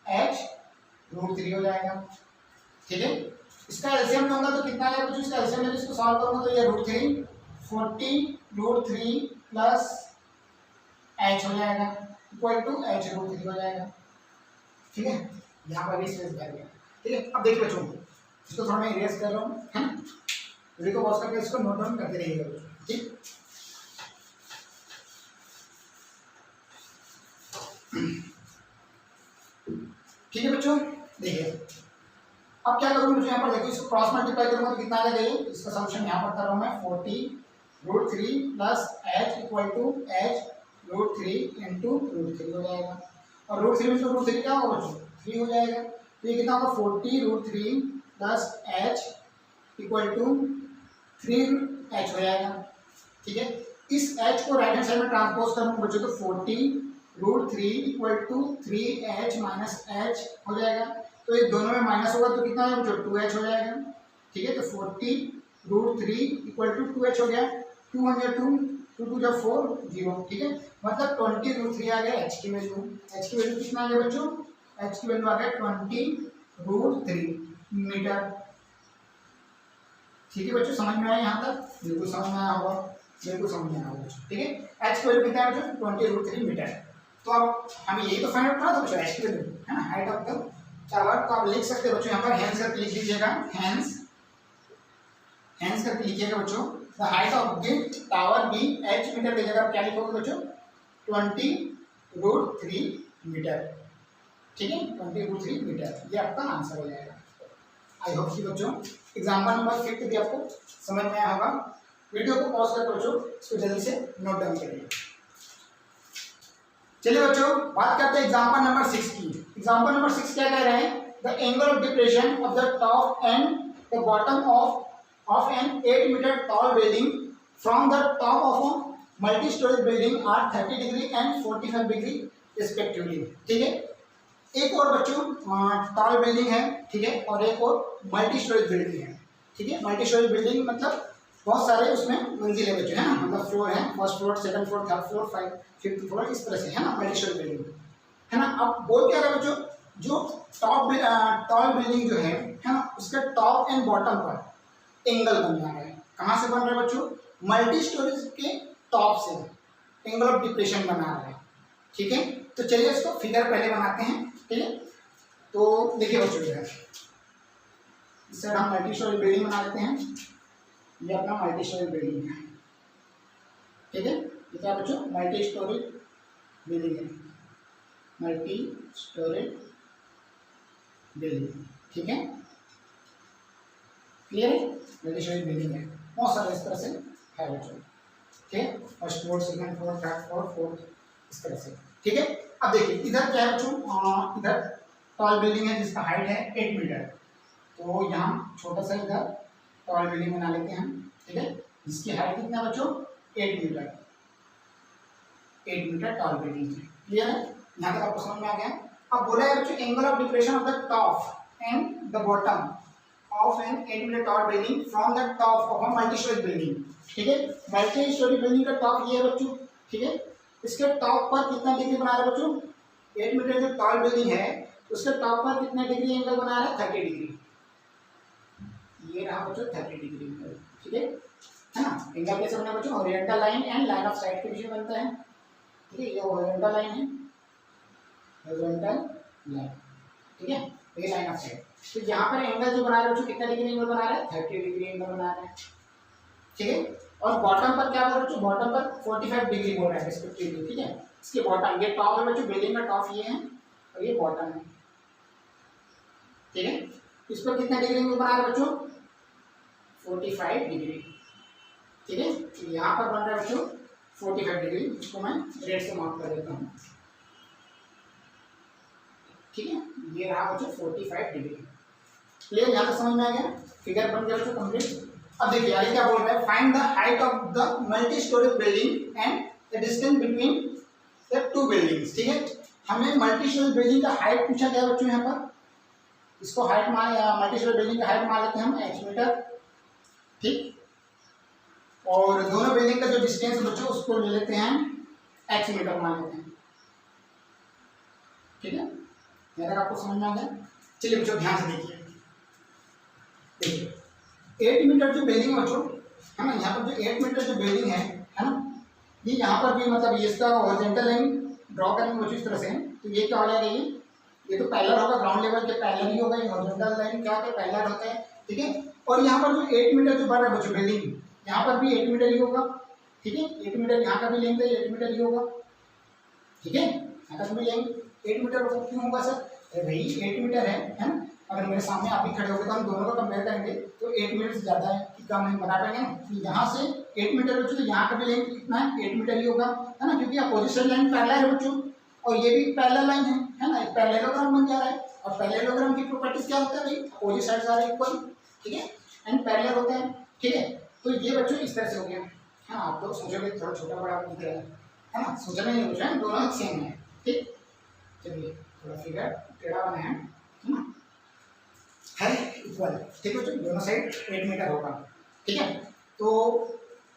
h√3 हो जाएगा, ठीक है। इसका एलसीएम लूंगा तो कितना आएगा बच्चों, इसका एलसीएम लेके इसको सॉल्व करूंगा तो ये √3 40√3 प्लस h हो जाएगा इक्वल टू h√3 हो जाएगा, ठीक है। यहाँ पर भी स्पेस बैठ गया, ठीक है। अब देखिए बच्चों, इसको थोड़ा मैं इरेज कर रहा हूँ, है ना। वीडियो को पॉज करके इसको नोट डाउन करते रहिएगा, ठीक। ठीक है बच्चों, देखिए अब क्या करूँगा बच्चों, यहाँ पर देखिए इसको क्रॉस मल्टीप्लाई करूँगा तो कितना आ जाएगा, इसका सॉल्यूशन यहाँ पर कर रहा हूँ मैं, 40√3 plus h equal to h√3 into √3 हो जाएगा, और √3 इंटू √3 क्या होगा बच्चों, 3 हो जाएगा। तो ये कितना होगा, 40√3 plus h equal to 3h हो जाएगा, ठीक है। इस h को राइट हैंड साइड में ट्रांसपोज करूँगा बच्चों तो 40√3 equal to 3h minus h हो जाएगा। तो ये दोनों में माइनस होगा तो कितना होगा बच्चों, 2h हो जाएगा, ठीक है। तो 40√3 इक्वल टू 2h हो गया, 2 1 जा 2 2 2 जा 4 0, ठीक है। मतलब 20√3 आ गया h की वैल्यू। h की वैल्यू कितना आ गया बच्चों, h की वैल्यू आ गया 20√3 मीटर, ठीक है बच्चों। समझ में आया यहाँ तक, बिल्कुल समझ में आया होगा, बिल्कुल समझ में आया होगा, ठीक है। h की वैल्यू कितना है बच्चों, 20√3 मीटर। तो अब हमें यही तो फाइंड आउट करना था बच्चों, h की वैल्यू, है ना, हाइट ऑफ द टावर। तो आप लिख सकते हैं बच्चों, यहाँ पर हैंस करके लिख लीजिएगा, हैंस करके लिखिएगा बच्चों, the height of the tower be h metre की जगह क्या लिखोगे बच्चों, 20√3 मीटर, ठीक है, 20√3 मीटर, ये आपका आंसर हो जाएगा। आई होप कि बच्चों एग्जाम्पल नंबर 5 भी आपको समझ में आया होगा। वीडियो को पॉज करके बच्चों इसको जल्दी से नोट डाउन करिए। चलिए बच्चों बात करते हैं एग्जाम्पल नंबर 6 की। एग्जाम्पल नंबर 6 क्या कह रहे हैं, the angle of depression of the top and the bottom of an 8 metre tall building from the top of a multi storage building are 30 degree and 45 degree respectively, ठीक है। एक और बच्चों टॉल बिल्डिंग है, ठीक है, और एक और मल्टी स्टोरेज बिल्डिंग है, ठीक है। मल्टी स्टोरेज बिल्डिंग मतलब बहुत सारे उसमें मंजिलें बच्चों है ना, मतलब फ्लोर है, first floor, second floor, third floor, fifth floor, इस तरह से है ना मल्टी स्टोरेज बिल्डिंग, है ना। अब बोल क्या रहा है बच्चों, जो टॉल बिल्डिंग जो है ना, उसके टॉप एंड बॉटम पर एंगल बन जा रहा है। कहाँ से बन रहा है बच्चों, मल्टी स्टोरेज के टॉप से एंगल ऑफ डिप्रेशन बना रहा है, ठीक है। तो चलिए इसको फिगर पहले बनाते हैं, ठीक है। तो देखिए बच्चों, इधर इस साइड हम मल्टी स्टोरेज बिल्डिंग बना लेते हैं, ये अपना मल्टी स्टोरेज बिल्डिंग है, ठीक है। ये क्या बच्चों, मल्टी स्टोरेज बिल्डिंग है, मल्टी स्टोरेज बिल्डिंग, ठीक है, क्लियर है। मल्टी स्टोरेज बिल्डिंग है, बहुत सारे इस तरह से है बच्चों, ठीक है, first floor, second floor, third floor, fourth, इस तरह से, ठीक है। अब देखिए इधर क्या है बच्चों, इधर टॉल बिल्डिंग है जिसका हाइट है 8 मीटर, तो यहाँ छोटा सा इधर टॉल बिल्डिंग बना लेते हैं, ठीक है, जिसकी हाइट कितना बच्चों, 8 मीटर, 8 मीटर टॉल बिल्डिंग है, क्लियर है। यहाँ तक आपको समझ में आ गया। अब बोला है बच्चों angle of depression of the top and the bottom of an 8 metre tall building from the top of a multi storage building, ठीक है। मल्टी स्टोरेज बिल्डिंग का टॉप ये है बच्चों, ठीक है। इसके टॉप पर कितना डिग्री बना रहा है बच्चों, 8 मीटर जो टॉल बिल्डिंग है उसके टॉप पर कितना डिग्री एंगल बना रहा है, 30 डिग्री, ये रहा बच्चों 30 डिग्री एंगल, ठीक है ना। एंगल कैसे बना बच्चों, horizontal line and line of side के बीच में बनता है, ठीक है। ये हॉरिजॉन्टल लाइन है, हॉरिजॉन्टल लाइन, ठीक है, ये लाइन ऑफ साइड। तो यहाँ पर एंगल जो बना रहा है बच्चों, कितना डिग्री एंगल बना रहा है, 30 डिग्री एंगल बना रहा है, ठीक है। और बॉटम पर क्या बोल रहा है, बॉटम पर 45 डिग्री बोल रहा है रिस्पेक्टिवली, ठीक है। इसके बॉटम, ये टॉप है बच्चों, बिल्डिंग का टॉप ये है और ये बॉटम है, ठीक है। इस पर कितना डिग्री एंगल बना रहा है बच्चों, 45 डिग्री, ठीक है। तो यहाँ पर बन रहा है बच्चों 45 डिग्री, इसको मैं रेड से मार्क कर देता हूँ, ठीक है। ये रहा बच्चों 45 डिग्री, क्लियर, यहाँ तक समझ में आ गया, फिगर बन गया बच्चों कंप्लीट। अब देखिए आगे क्या बोल रहा है, find the height of the multi storage building and the distance between the two buildings, ठीक है। हमें मल्टी स्टोरेज बिल्डिंग का हाइट पूछा गया बच्चों, यहाँ पर इसको हाइट मान, मल्टी स्टोरेज बिल्डिंग का हाइट मान लेते हैं हम h मीटर, ठीक। और दोनों बिल्डिंग का जो डिस्टेंस बच्चों उसको ले लेते हैं x मीटर मान लेते हैं, ठीक है। अगर आपको समझ में आ गया, चलिए बच्चों ध्यान से देखिए, देखिए 8 मीटर जो बिल्डिंग है बच्चों, है ना, यहाँ पर जो 8 मीटर जो बिल्डिंग है ना, ये यहाँ पर भी मतलब ये इसका हॉरिजॉन्टल लाइन ड्रॉ करेंगे बच्चों इस तरह से, तो ये क्या हो जाएगा, ये तो पैरेलल होगा, ग्राउंड लेवल के पैरेलल ही होगा, ये हॉरिजॉन्टल लाइन क्या होता है, पैरेलल होता है, ठीक है। और यहाँ पर जो 8 मीटर जो बन रहा है बच्चों बिल्डिंग, यहाँ पर भी 8 मीटर ही होगा, ठीक है। 8 मीटर यहाँ का भी लेंगे 8 मीटर ही होगा, ठीक है, यहाँ का भी लेंगे 8 मीटर होगा, क्यों होगा सर, अरे भाई 8 मीटर है ना। अगर मेरे सामने आप भी खड़े होंगे तो हम दोनों का कंपेयर करेंगे तो 8 मीटर से ज़्यादा है कि कम है, बता पाएंगे ना। तो यहाँ से 8 मीटर बच्चों, तो यहाँ का भी लेंथ कितना है, 8 मीटर ही होगा, है ना, क्योंकि अपोजिट लाइन पैरेलल है बच्चों, और ये भी पैरेलल लाइन है ना, एक पैरेललोग्राम बन जा रहा है। और पैरेललोग्राम की प्रॉपर्टीज क्या होता है भाई, अपोजिट साइड आ रहे हैं इक्वल, ठीक है, एंड पैरेलल होता है, ठीक है। तो ये बच्चों इस तरह से हो गया, है ना। आप लोग सोचोगे थोड़ा छोटा बड़ा दिख रहा है ना, सोचना नहीं सोचा, दोनों सेम है, ठीक। चलिए थोड़ा फिगर टेढ़ा बनाया है ना, है इक्वल, ठीक है बच्चों, दोनों साइड 8 मीटर होगा, ठीक है। तो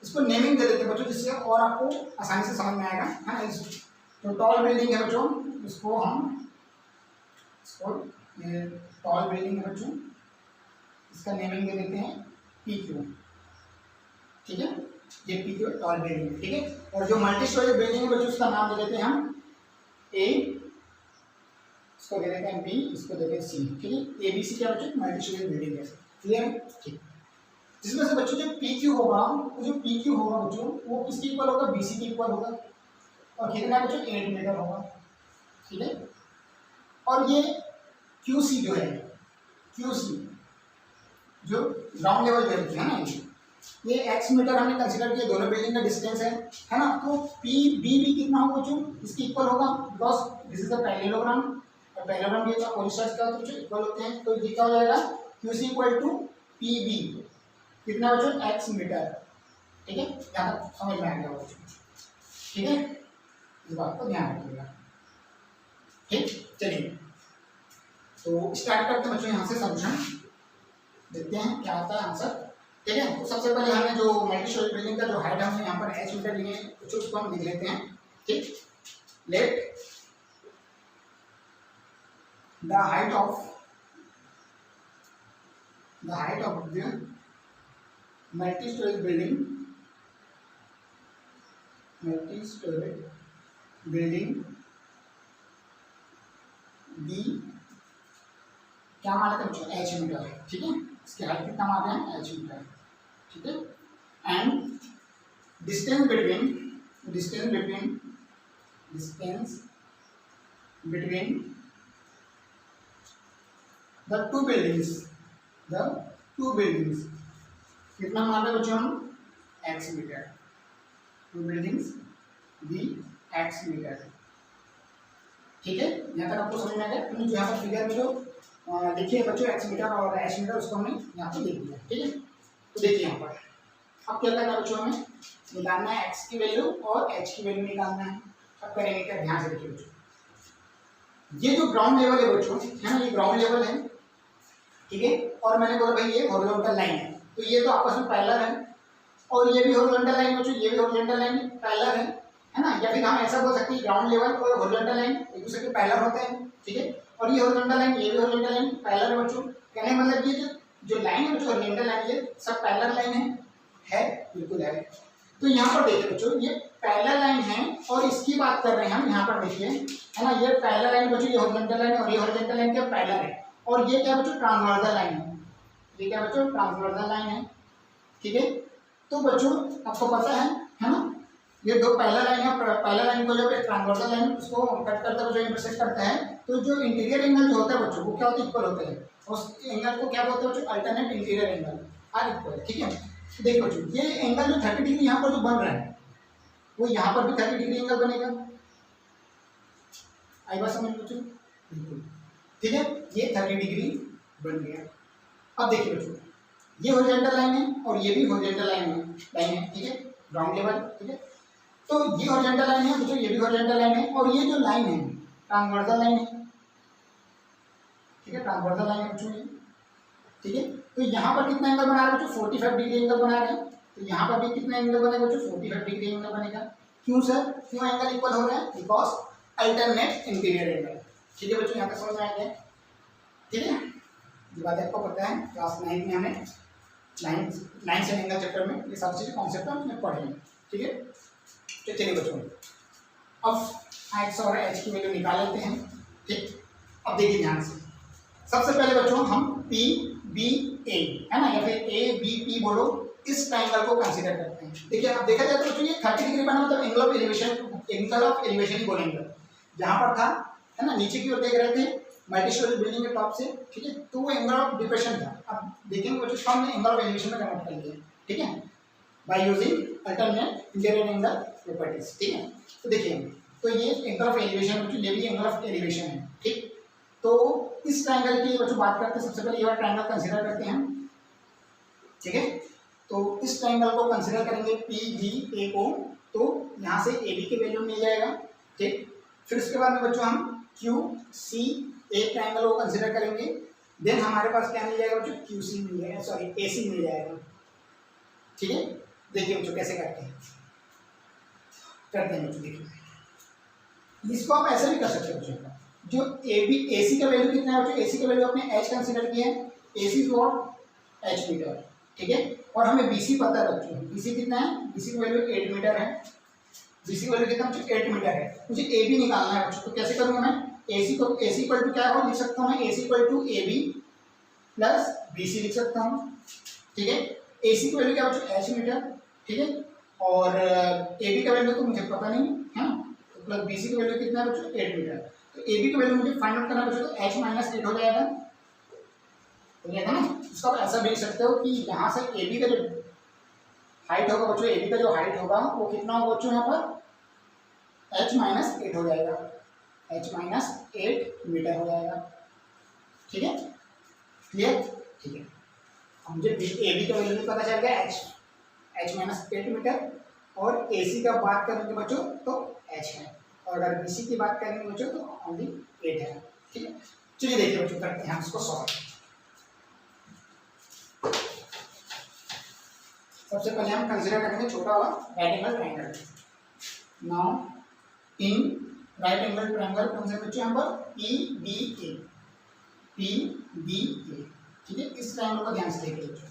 इसको नेमिंग दे देते हैं बच्चों, जिससे और आपको आसानी से समझ में आएगा, है ना। तो टॉल बिल्डिंग है बच्चों, इसको टॉल बिल्डिंग है बच्चों, इसका नेमिंग दे देते हैं PQ, ठीक है, ये PQ टॉल बिल्डिंग है, ठीक है। और जो मल्टी स्टोरेज बिल्डिंग है बच्चों, उसका नाम दे देते हैं हम A, इसको दे देते हैं B, इसको देते हैं C, ठीक है। ABC क्या बच्चों, मल्टी स्टोरेज बिल्डिंग है, क्लियर, ठीक। जिसमें से बच्चों जो PQ होगा, जो PQ होगा बच्चों, वो किसके इक्वल होगा, BC के इक्वल होगा, और कितना बच्चों 8 मीटर होगा, ठीक है। और ये QC जो है, QC जो ग्राउंड लेवल बिल्डिंग है ना, ये x मीटर हमने कंसीडर किया, दोनों बिल्डिंग का डिस्टेंस है ना। तो PB भी कितना होगा बच्चों, इसके इक्वल होगा, because this is the parallelogram, और पैरेललोग्राम के अपोजिट क्या होते हैं, इक्वल होते हैं। तो ये क्या हो जाएगा, QC इक्वल टू PB, कितना बच्चों x मीटर, ठीक है। यहाँ तक समझ में आ गया बच्चों, ठीक है, इस बात को ध्यान रखिएगा, ठीक। चलिए तो स्टार्ट करते हैं बच्चों यहाँ से सॉल्यूशन, देखते हैं क्या आता है आंसर। ठीक है, तो सबसे पहले हमने जो मल्टी स्टोरी बिल्डिंग का जो हाइट हमने यहाँ पर h मीटर लिए कुछ उसको हम लिख लेते हैं। ठीक, let the height of the multi storey building दी क्या मान लेते हैं बच्चों, h मीटर। ठीक है, इसकी हाइट कितना मान रहे हैं, h मीटर। ठीक है, and distance between the two buildings कितना मान रहे हैं बच्चों हम, x मीटर। टू बिल्डिंग्स दी x मीटर। ठीक है, यहाँ तक आपको समझ में आ गया। हमने जो यहाँ पर फिगर में जो लिखिए बच्चों x मीटर और h मीटर, उसको हमने यहाँ पर लिख दिया। ठीक है, तो देखिए यहाँ पर अब क्या करना है बच्चों, हमें निकालना है x की वैल्यू और h की वैल्यू निकालना है। अब करेंगे क्या, ध्यान से देखिए बच्चों, ये जो ग्राउंड लेवल है बच्चों, है ना, ये ग्राउंड लेवल है। ठीक है, और मैंने बोला भाई ये हॉरिजॉन्टल लाइन है, तो ये तो आपस में पैरेलल है, और ये भी हॉरिजॉन्टल लाइन बच्चों, ये भी हॉरिजॉन्टल लाइन पैरेलल है ना। या फिर हम ऐसा बोल सकते हैं ग्राउंड लेवल और हॉरिजॉन्टल लाइन एक दूसरे के पैरेलल होते हैं। ठीक है, और ये हॉरिजॉन्टल लाइन, ये भी हॉरिजॉन्टल लाइन पैरेलल है बच्चों। कहने का मतलब ये जो लाइन है बच्चों, हॉरिजॉन्टल लाइन, ये सब पैरेलल लाइन है बिल्कुल है। तो यहाँ पर देखिए बच्चों, ये पैरेलल लाइन है और इसकी बात कर रहे हैं हम। यहाँ पर देखिए, है ना, ये पैरेलल लाइन बच्चों, ये हॉरिजॉन्टल लाइन और ये हॉरिजॉन्टल लाइन क्या पैरेलल है, और ये क्या बच्चों, ट्रांसवर्सल लाइन है। ये क्या बच्चों, ट्रांसवर्सल लाइन है। ठीक है, तो बच्चों आपको पता है ना, ये दो पैरेलल लाइन है, पैरेलल लाइन को जब ट्रांसवर्सल लाइन उसको कट करते हैं, जो इंटरसेक्ट करता है, तो जो इंटीरियर एंगल जो होता है बच्चों, वो क्या होता है, इक्वल होते हैं। उस एंगल को क्या बोलते हैं बच्चों, alternate interior angle are equal. ठीक है, देखो बच्चों, ये एंगल जो 30 डिग्री यहाँ पर जो बन रहा है, वो यहाँ पर भी 30 डिग्री एंगल बनेगा। आई बात समझ बच्चों, बिल्कुल। ठीक है, ये 30 डिग्री बन गया। अब देखिए बच्चों, ये हॉरिजॉन्टल लाइन है और ये भी हॉरिजॉन्टल लाइन है। ठीक है, ग्राउंड लेवल। ठीक है, तो ये हॉरिजॉन्टल लाइन है बच्चों, ये भी हॉरिजॉन्टल लाइन है, और ये जो लाइन है ट्रांसवर्सल लाइन है। ठीक है, ट्रांसवर्सल लाइन है बच्चों ये। ठीक है, तो यहाँ पर कितना एंगल बना रहे हैं बच्चों, 45 डिग्री एंगल बना रहे हैं। तो यहाँ पर भी कितना एंगल बनेगा बच्चों, 45 डिग्री एंगल बनेगा। क्यों सर, क्यों एंगल इक्वल हो रहा है, बिकॉज अल्टरनेट इंटीरियर एंगल। ठीक है बच्चों, यहाँ तक समझ में आ गया। ठीक है, ये बात आपको पता है, क्लास 9 में हमें लाइन से एंगल चैप्टर में ये सारी चीज़ें कॉन्सेप्ट हमने पढ़े हैं। ठीक है, तो चलिए बच्चों, अब x और h की वैल्यू निकाल लेते हैं। ठीक, अब देखिए ध्यान से, सबसे पहले बच्चों हम P B A, है ना, या फिर A B P बोलो, इस ट्रायंगल को कंसीडर करते हैं। देखिए, अब देखा जाए तो बच्चों ये 30 डिग्री बना, मतलब एंगल ऑफ एलिवेशन ही बोलेंगे। जहाँ पर था, है ना, नीचे की ओर देख रहे थे मल्टी स्टोरी बिल्डिंग के टॉप से। ठीक है, तो वो एंगल ऑफ डिप्रेशन था। अब देखेंगे बच्चों, इसको हमने एंगल ऑफ एलिवेशन में कन्वर्ट कर लिया। ठीक है, by using alternate interior angle properties. ठीक है, तो देखिए, तो ये एंगल ऑफ एलिवेशन बच्चों, ये भी एंगल ऑफ एलिवेशन है। ठीक, तो इस ट्रायंगल की बच्चों बात करते हैं। सबसे पहले ये वाला ट्रायंगल कंसीडर करते हैं। ठीक है, तो इस ट्रायंगल को कंसीडर करेंगे PGA को, तो यहाँ से AB की वैल्यू मिल जाएगा। ठीक, फिर उसके बाद में बच्चों हम QCA ट्रायंगल को कंसीडर करेंगे। देन हमारे पास क्या मिल जाएगा बच्चों, QC मिल जाएगा, सॉरी AC मिल जाएगा। ठीक है, देखिए बच्चों कैसे करते हैं बच्चों। देखिए, इसको आप ऐसे भी कर सकते हो बच्चों, जो AC का वैल्यू कितना है बच्चों, AC का वैल्यू अपने h कंसीडर किया है, AC is what, h metre. ठीक है, और हमें BC पता है बच्चों, BC कितना है, BC की वैल्यू 8 मीटर है। BC की वैल्यू कितना बच्चों, 8 मीटर है। मुझे AB निकालना है बच्चों, तो कैसे करूंगा मैं, AC इक्वल टू क्या हो लिख सकता हूँ मैं, AC equal to AB plus BC लिख सकता हूँ। ठीक है, AC की वैल्यू क्या बच्चों, h मीटर। ठीक है, और AB का वैल्यू तो मुझे पता नहीं है, तो प्लस BC की वैल्यू कितना है बच्चों, 8 मीटर। तो AB की वैल्यू मुझे फाइंड आउट करना बच्चों, तो h माइनस 8 हो जाएगा। ना, इसको आप ऐसा देख सकते हो कि यहाँ से AB का जो हाइट होगा बच्चों, AB का जो हाइट होगा वो कितना होगा बच्चों, यहाँ पर h माइनस 8 हो जाएगा, h माइनस 8 मीटर हो जाएगा। ठीक है, क्लियर। ठीक है, अब मुझे AB का वैल्यू पता चल गया, h माइनस 8 मीटर, और AC का बात करेंगे बच्चों तो h है, और अगर BC की बात करेंगे बच्चों तो ओनली 8 है। ठीक है, चलिए देखिए बच्चों, करते हैं इसको सॉल्व। सबसे पहले हम कंसीडर करेंगे छोटा वाला right angle triangle. Now in right angle triangle कौन से बच्चों यहाँ पर PBA, ठीक है। इस ट्रायंगल को ध्यान से देखिए बच्चों,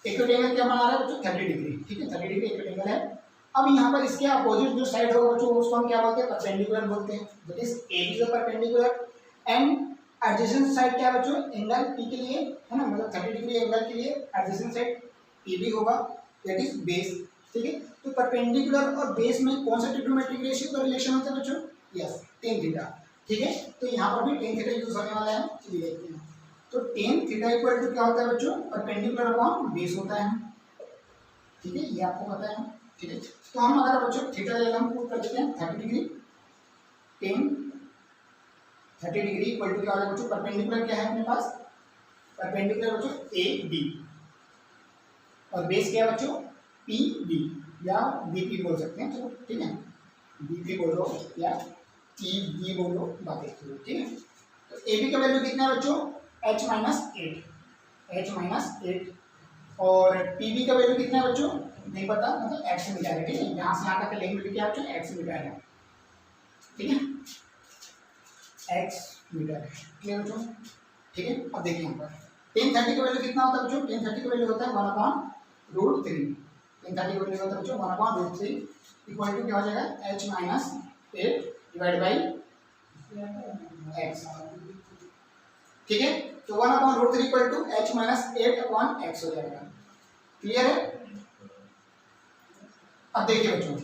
एक्यूट एंगल क्या बना रहा है बच्चों 30 डिग्री, ठीक है, 30 डिग्री एक्यूट एंगल है। अब यहाँ पर इसके अपोजिट जो साइड होगा बच्चों उसको हम क्या बोलते हैं, परपेंडिकुलर बोलते हैं, that is AB is perpendicular and adjacent side क्या है बच्चों, एंगल P के लिए है ना, मतलब 30 डिग्री एंगल के लिए एडजेसेंट साइड PB होगा, दैट इज बेस, ठीक है। तो परपेंडिकुलर और बेस में कौन सा ट्रिग्नोमेट्रिक रेशियो का रिलेशन होता है बच्चों, यस tan थीटा, ठीक है। तो यहाँ पर भी tan थीटा यूज होने वाला है, चलिए देखते हैं। तो tan थीटा इक्वल टू क्या होता है बच्चों, परपेंडिकुलर अपॉन बेस होता है, ठीक है, ये आपको पता है, ठीक है। तो हम अगर बच्चों थीटा जगह हम पुट कर देते हैं 30 degree, tan 30 degree equal to क्या होगा बच्चों, परपेंडिकुलर क्या है अपने पास, परपेंडिकुलर बच्चों AB और बेस क्या है बच्चों PB या BP बोल सकते हैं, चलो ठीक है, BP बोलो या PB बोलो, बात एक ही, ठीक है। तो AB का वैल्यू कितना है बच्चों, H माइनस 8 और PB का वैल्यू कितना है बच्चों, नहीं पता, मतलब x मीटर है, ठीक है। यहाँ से यहाँ तक लेंगे क्या बच्चों, x मीटर है, ठीक है, x मीटर है, क्लियर बच्चों, ठीक है। अब देखिए यहाँ पर tan 30 का वैल्यू कितना होता है बच्चों, tan 30 का वैल्यू होता है 1/√3, tan 30 का वैल्यू होता है बच्चों 1/√3 इक्वल टू क्या हो जाएगा, H minus 8 divide by x, ठीक है। तो 1/√3 equal to H minus 8/x हो जाएगा, क्लियर है। अब देखिए बच्चों,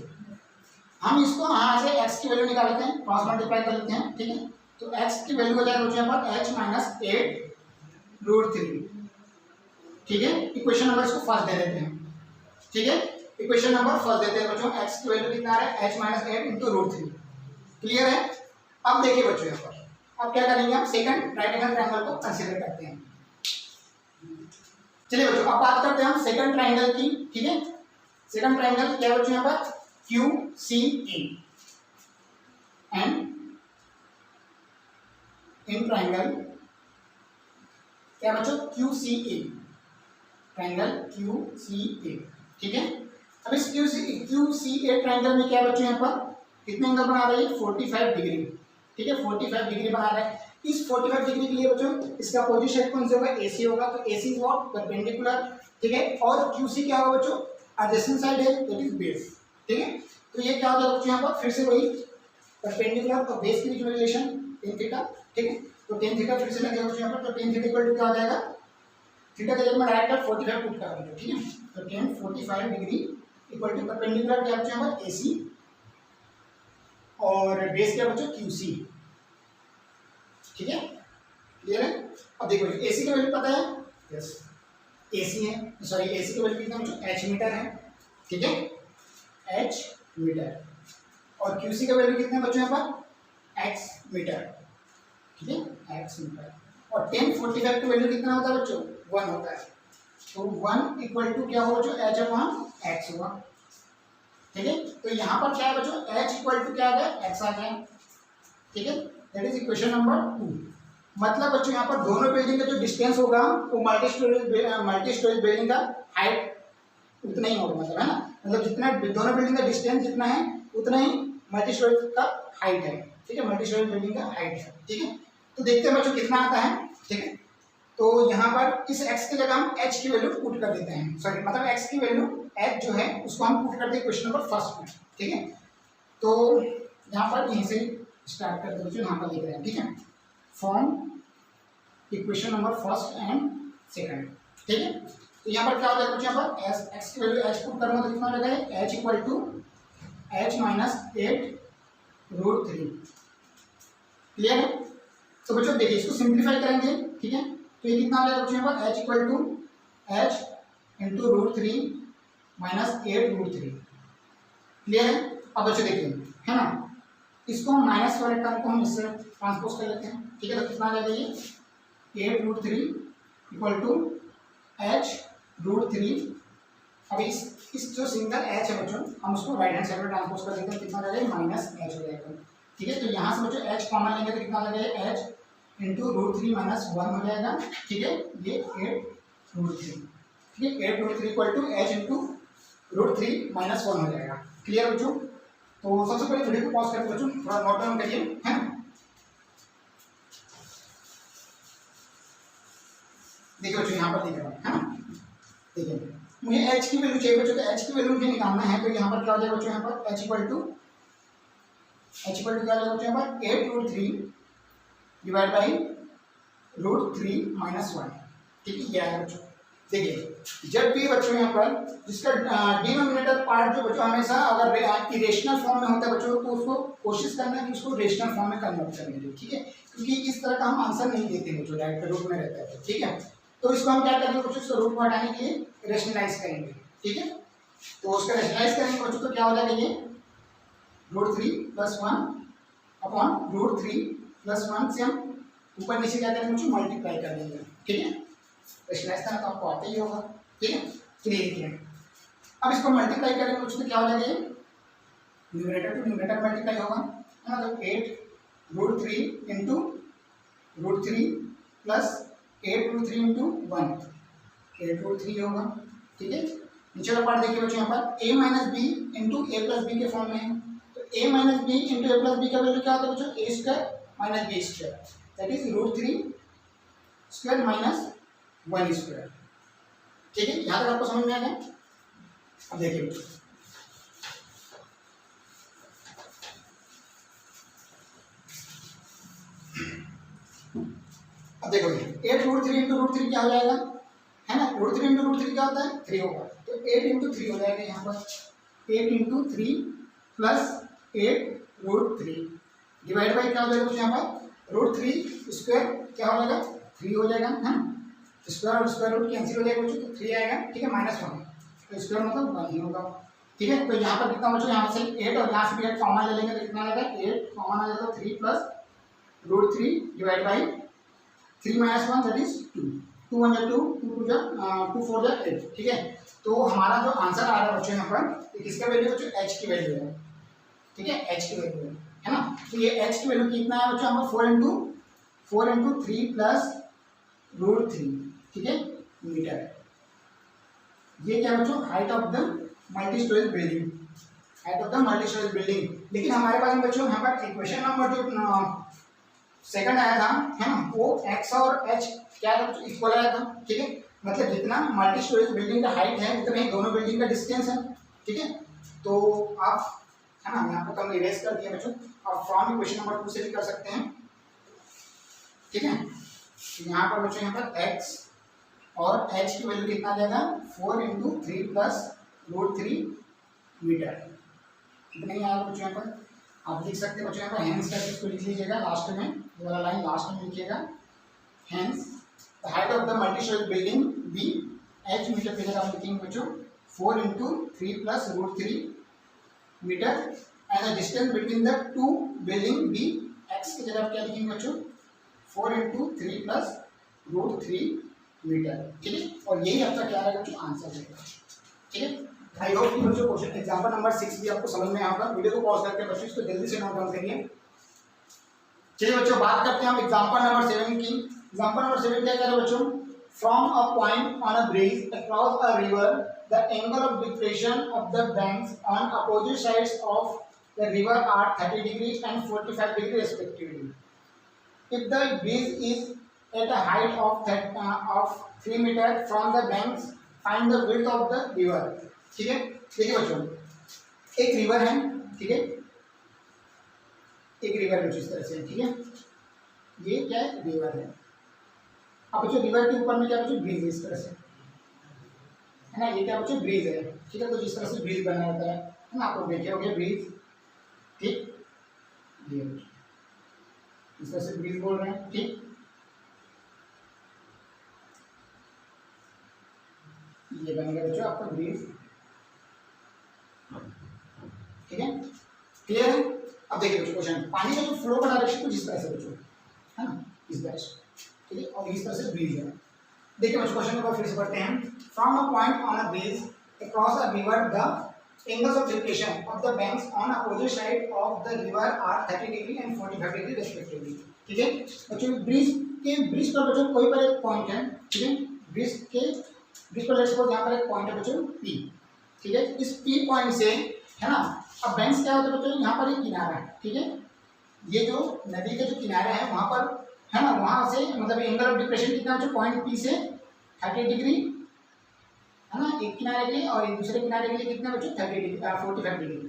हम इसको यहाँ से x की वैल्यू निकाल लेते हैं, क्रॉस मल्टीप्लाई कर लेते हैं, ठीक है। तो x की वैल्यू हो जाएगा बच्चों यहाँ पर H माइनस 8√3, ठीक है। इक्वेशन नंबर इसको फर्स्ट दे देते हैं, ठीक है, इक्वेशन नंबर फर्स्ट देते हैं बच्चों, x की वैल्यू कितना आ रहा है, H माइनस 8 इंटू √3, क्लियर है। अब देखिए बच्चों यहाँ पर अब क्या करेंगे, हम सेकंड राइट एंगल ट्रायंगल को कंसीडर करते हैं। चलिए बच्चों अब बात करते हैं हम सेकंड ट्रायंगल की, ठीक है। सेकंड ट्रायंगल क्या बच्चों यहाँ पर QCA एंड इन ट्रायंगल क्या बच्चों QCA, ट्रायंगल QCA, ठीक है। अब इस QCA ट्रायंगल में क्या बच्चों यहाँ पर कितने एंगल बना रहे हैं, 45 डिग्री, ठीक है, 45 डिग्री बना रहे हैं। इस 45 डिग्री के लिए बच्चों इसका अपोजिट साइड कौन सा होगा, AC होगा, तो AC इज व्हाट, परपेंडिकुलर, ठीक है। और QC क्या होगा बच्चों, एडजेसेंट साइड है, दैट इज बेस, ठीक है। तो ये क्या होगा बच्चों यहाँ पर फिर से वही परपेंडिकुलर और बेस के बीच में रिलेशन tan थीटा, ठीक है। तो tan थीटा फिर से लगेगा बच्चों यहाँ पर, तो tan थीटा इक्वल टू क्या हो जाएगा, थीटा के जगह में डायरेक्ट 45 पुट कर देंगे, ठीक है। तो tan 45 degree equal to perpendicular क्या बच्चों यहाँ पर AC और बेस क्या बच्चों QC, ठीक है, क्लियर है। अब देखो AC का वैल्यू पता है, यस AC है, सॉरी AC का वैल्यू कितना बच्चों, H मीटर है, ठीक है, H मीटर और QC का वैल्यू कितना बच्चों यहाँ पर X मीटर, ठीक है, X मीटर और tan 45 का वैल्यू कितना होता है बच्चों, 1 होता है, तो 1 इक्वल टू क्या होगा बच्चों, H/X होगा, ठीक है। तो यहाँ पर क्या है बच्चों, H इक्वल टू क्या आ गया, X आ गया, ठीक है, दैट इज इक्वेशन नंबर 2। मतलब बच्चों यहाँ पर दोनों बिल्डिंग का जो डिस्टेंस होगा वो मल्टी स्टोरेज बिल्डिंग का हाइट उतना ही होगा, मतलब है ना, मतलब जितना दोनों बिल्डिंग का डिस्टेंस जितना है उतना ही मल्टी स्टोरेज का हाइट है, ठीक है, मल्टी स्टोरेज बिल्डिंग का हाइट है, ठीक है। तो देखते हैं बच्चों कितना आता है, ठीक है। तो यहाँ पर इस x की जगह हम h की वैल्यू पुट कर देते हैं, सॉरी मतलब x की वैल्यू h जो है उसको हम पुट करते हैं क्वेश्चन नंबर फर्स्ट में, ठीक है। तो यहाँ पर यहीं से स्टार्ट करते बच्चों, यहाँ पर लिख रहे हैं, ठीक है, from equation number first and second, ठीक है। तो यहाँ पर क्या हो जाएगा बच्चों, यहाँ पर x की वैल्यू h पुट करना तो कितना लगेगा, h equal to H minus 8√3, clear है। तो बच्चों देखिए इसको सिंप्लीफाई करेंगे, ठीक है, तो ये कितना आ जाएगा बच्चों यहाँ पर h equal to h into √3 minus 8√3, clear है। अब बच्चों देखिए है ना, इसको हम माइनस वाले टर्म को हम इससे ट्रांसपोज कर लेते हैं, ठीक है। तो कितना आ जाएगा ये 8√3 इक्वल टू h√3। अब इस जो सिंगल h है बच्चों हम उसको राइट हैंड साइड में ट्रांसपोज कर देते हैं, कितना आ जाएगा माइनस h हो जाएगा, ठीक है। तो यहाँ से बच्चों h कॉमन लेंगे तो कितना आ जाएगा h इंटू √3 माइनस 1 हो जाएगा, ठीक है, ये 8√3, ठीक है, 8√3 equal to h into √3 minus 1 हो जाएगा। क्लियर बच्चों? तो सबसे पहले वीडियो को पॉज करके बच्चों थोड़ा नोट डाउन करिए, है ना। देखिए बच्चों यहाँ पर लिख रहा हूँ, है ना, देखिए मुझे h की वैल्यू चाहिए बच्चों, तो h की वैल्यू मुझे निकालना है, तो यहाँ पर क्या हो जाएगा बच्चों, यहाँ पर h इक्वल टू क्या हो जाएगा बच्चों, यहाँ पर 8√3 डिवाइड बाई √3 माइनस 1, ठीक है, ये आएगा बच्चों। देखिए जब भी बच्चों यहाँ पर जिसका डिनोमिनेटर पार्ट जो बच्चों हमेशा अगर इरेशनल फॉर्म में होता है बच्चों, तो उसको कोशिश करना है कि उसको रेशनल फॉर्म में कन्वर्ट करने के, ठीक है, क्योंकि इस तरह का हम आंसर नहीं देते बच्चों, डायरेक्ट रूप में रहता है, ठीक है। तो इसको हम क्या करेंगे बच्चों, इसको रूट को हटाने के लिए रेशनलाइज करेंगे, ठीक है। तो उसका रेशनलाइज करेंगे बच्चों, तो क्या हो जाएगा, ये √3 + 1 अपॉन √3 + 1 से हम ऊपर नीचे क्या करेंगे बच्चों, मल्टीप्लाई कर देंगे, ठीक है। रेशनलाइज करना तो आपको आता ही होगा, ठीक है, चलिए देखिए अब इसको मल्टीप्लाई करेंगे बच्चों, तो क्या हो जाएगा, ये न्यूमरेटर टू न्यूमरेटर मल्टीप्लाई होगा, है ना। तो 8√3 इंटू √3 प्लस 8√3 इंटू 1, 8√3 होगा, ठीक है। नीचे वाला पार्ट देखिए बच्चों, यहाँ पर a minus B into A plus B के फॉर्म में है, तो a minus B into A plus B का वैल्यू क्या होता है बच्चों, a square minus B square, that is √3 square minus 1 square, ठीक है। यहाँ तक आपको समझ में आ गया। अब देखिए बच्चों, अब देखो 8√3 इंटू √3 क्या हो जाएगा, है ना, √3 इंटू √3 क्या होता है, 3 होगा, तो 8 इंटू 3 हो जाएगा यहाँ पर, 8 इंटू 3 प्लस 8√3 डिवाइड बाई क्या हो जाएगा यहाँ पर, √3 स्क्वायर क्या हो जाएगा, 3 हो जाएगा, है ना, स्क्वायर और स्क्वायर रूट कैंसिल हो जाएगा बच्चों, तो 3 आएगा, ठीक है, माइनस 1, तो स्क्वायर मतलब 1 ही होगा, ठीक है। तो यहाँ पर कितना बच्चों, यहाँ से 8 और यहाँ से भी 8 कॉमन ले लेंगे, तो कितना आएगा, 8 कॉमन आ जाएगा, तो 3 plus √3 divide by 3 minus 1 that is 2, 2 1 2, 2 4 8, ठीक है। तो हमारा जो आंसर आ रहा है बच्चों यहाँ पर, किसका वैल्यू बच्चों, h की वैल्यू है, ठीक है, h की वैल्यू है ना। तो ये h की वैल्यू कितना है बच्चों, यहाँ पर 4 इंटू 3 प्लस √3, ठीक है, मीटर। ये क्या बच्चों, height of the multi storage building, height of the multi storage building. लेकिन हमारे पास में बच्चों यहाँ पर इक्वेशन नंबर जो सेकंड आया था, है ना, वो x और h क्या था बच्चों, इक्वल आया था, ठीक है, मतलब जितना मल्टी स्टोरेज बिल्डिंग का हाइट है उतना ही दोनों बिल्डिंग का डिस्टेंस है, ठीक है। तो आप, है ना, यहाँ पर हम इरेज कर दिया बच्चों, आप फ्रॉम इक्वेशन नंबर 2 से भी कर सकते हैं, ठीक है। यहाँ पर बच्चों यहाँ पर x और h की वैल्यू कितना आ जाएगा, 4 इंटू 3 प्लस √3 मीटर, कितना ही आएगा बच्चों यहाँ पर। आप लिख सकते हैं बच्चों यहाँ पर हेंस करके इसको लिख लीजिएगा, लास्ट में ये वाला लाइन लास्ट में लिखिएगा, hence the height of the multi storage building be, h metre की जगह आप लिखेंगे बच्चों 4 इंटू 3 plus √3 metre, and the distance between the two building be, x की जगह आप क्या लिखेंगे बच्चों, 4 इंटू 3 प्लस √3 मीटर, ठीक है। और यही आपका क्या रहेगा बच्चों, आंसर रहेगा, ठीक है। आई होप कि बच्चों क्वेश्चन एग्जांपल नंबर 6 भी आपको समझ में आएगा। वीडियो को पॉज करके बच्चों इसको जल्दी से नोट डाउन करिए। चलिए बच्चों बात करते हैं हम एग्जांपल नंबर 7 की। एग्जांपल नंबर 7 क्या कह रहे हैं बच्चों, from a point on a bridge across a river the angle of depression of the banks on opposite sides of the river are 30 degree and 45 degree respectively. If the bridge is at a height of 3 meter from the banks, find the width of the river, ठीक है। देखिए बच्चों एक रिवर है, ठीक है, एक रिवर बच्चों इस तरह से, ठीक है, ये क्या है, रिवर है। अब बच्चों रिवर के ऊपर में क्या बच्चों, ब्रिज है इस तरह से, है ना, ये क्या बच्चों, ब्रिज है, ठीक है। तो जिस तरह से ब्रिज बना होता है ना, आपको देखे होंगे ब्रिज, ठीक, ये इस तरह से ब्रिज बोल रहे हैं, ठीक। ये बनेगा बच्चों आपका ब्रिज, ठीक है, क्लियर है। अब देखिए बच्चों क्वेश्चन, पानी का जो फ्लो का डायरेक्शन कुछ इस तरह से बच्चों, है ना, इस तरह से, ठीक है, और इस तरह से ब्रिज है। देखिए बच्चों क्वेश्चन को फिर से पढ़ते हैं। From a point on a bridge across a river the angles of depression of the banks on opposite side of the river are 30 degree and 45 degree respectively, ठीक है बच्चों, ब्रिज पर बच्चों कोई पर एक पॉइंट है, ठीक है, ब्रिज पर लेट्स सपोज यहाँ पर एक पॉइंट है बच्चों पी, ठीक है, इस पी पॉइंट से, है ना, अब बैंक्स क्या होता है बच्चों, यहाँ पर एक किनारा है, ठीक है, ये जो नदी के जो किनारे हैं वहां पर, है ना, वहां से मतलब एंगल ऑफ डिप्रेशन कितना बच्चों, पॉइंट पी से 30 डिग्री, है ना, एक किनारे के लिए, और एक दूसरे किनारे के लिए कितना बच्चों 30 डिग्री 45 डिग्री,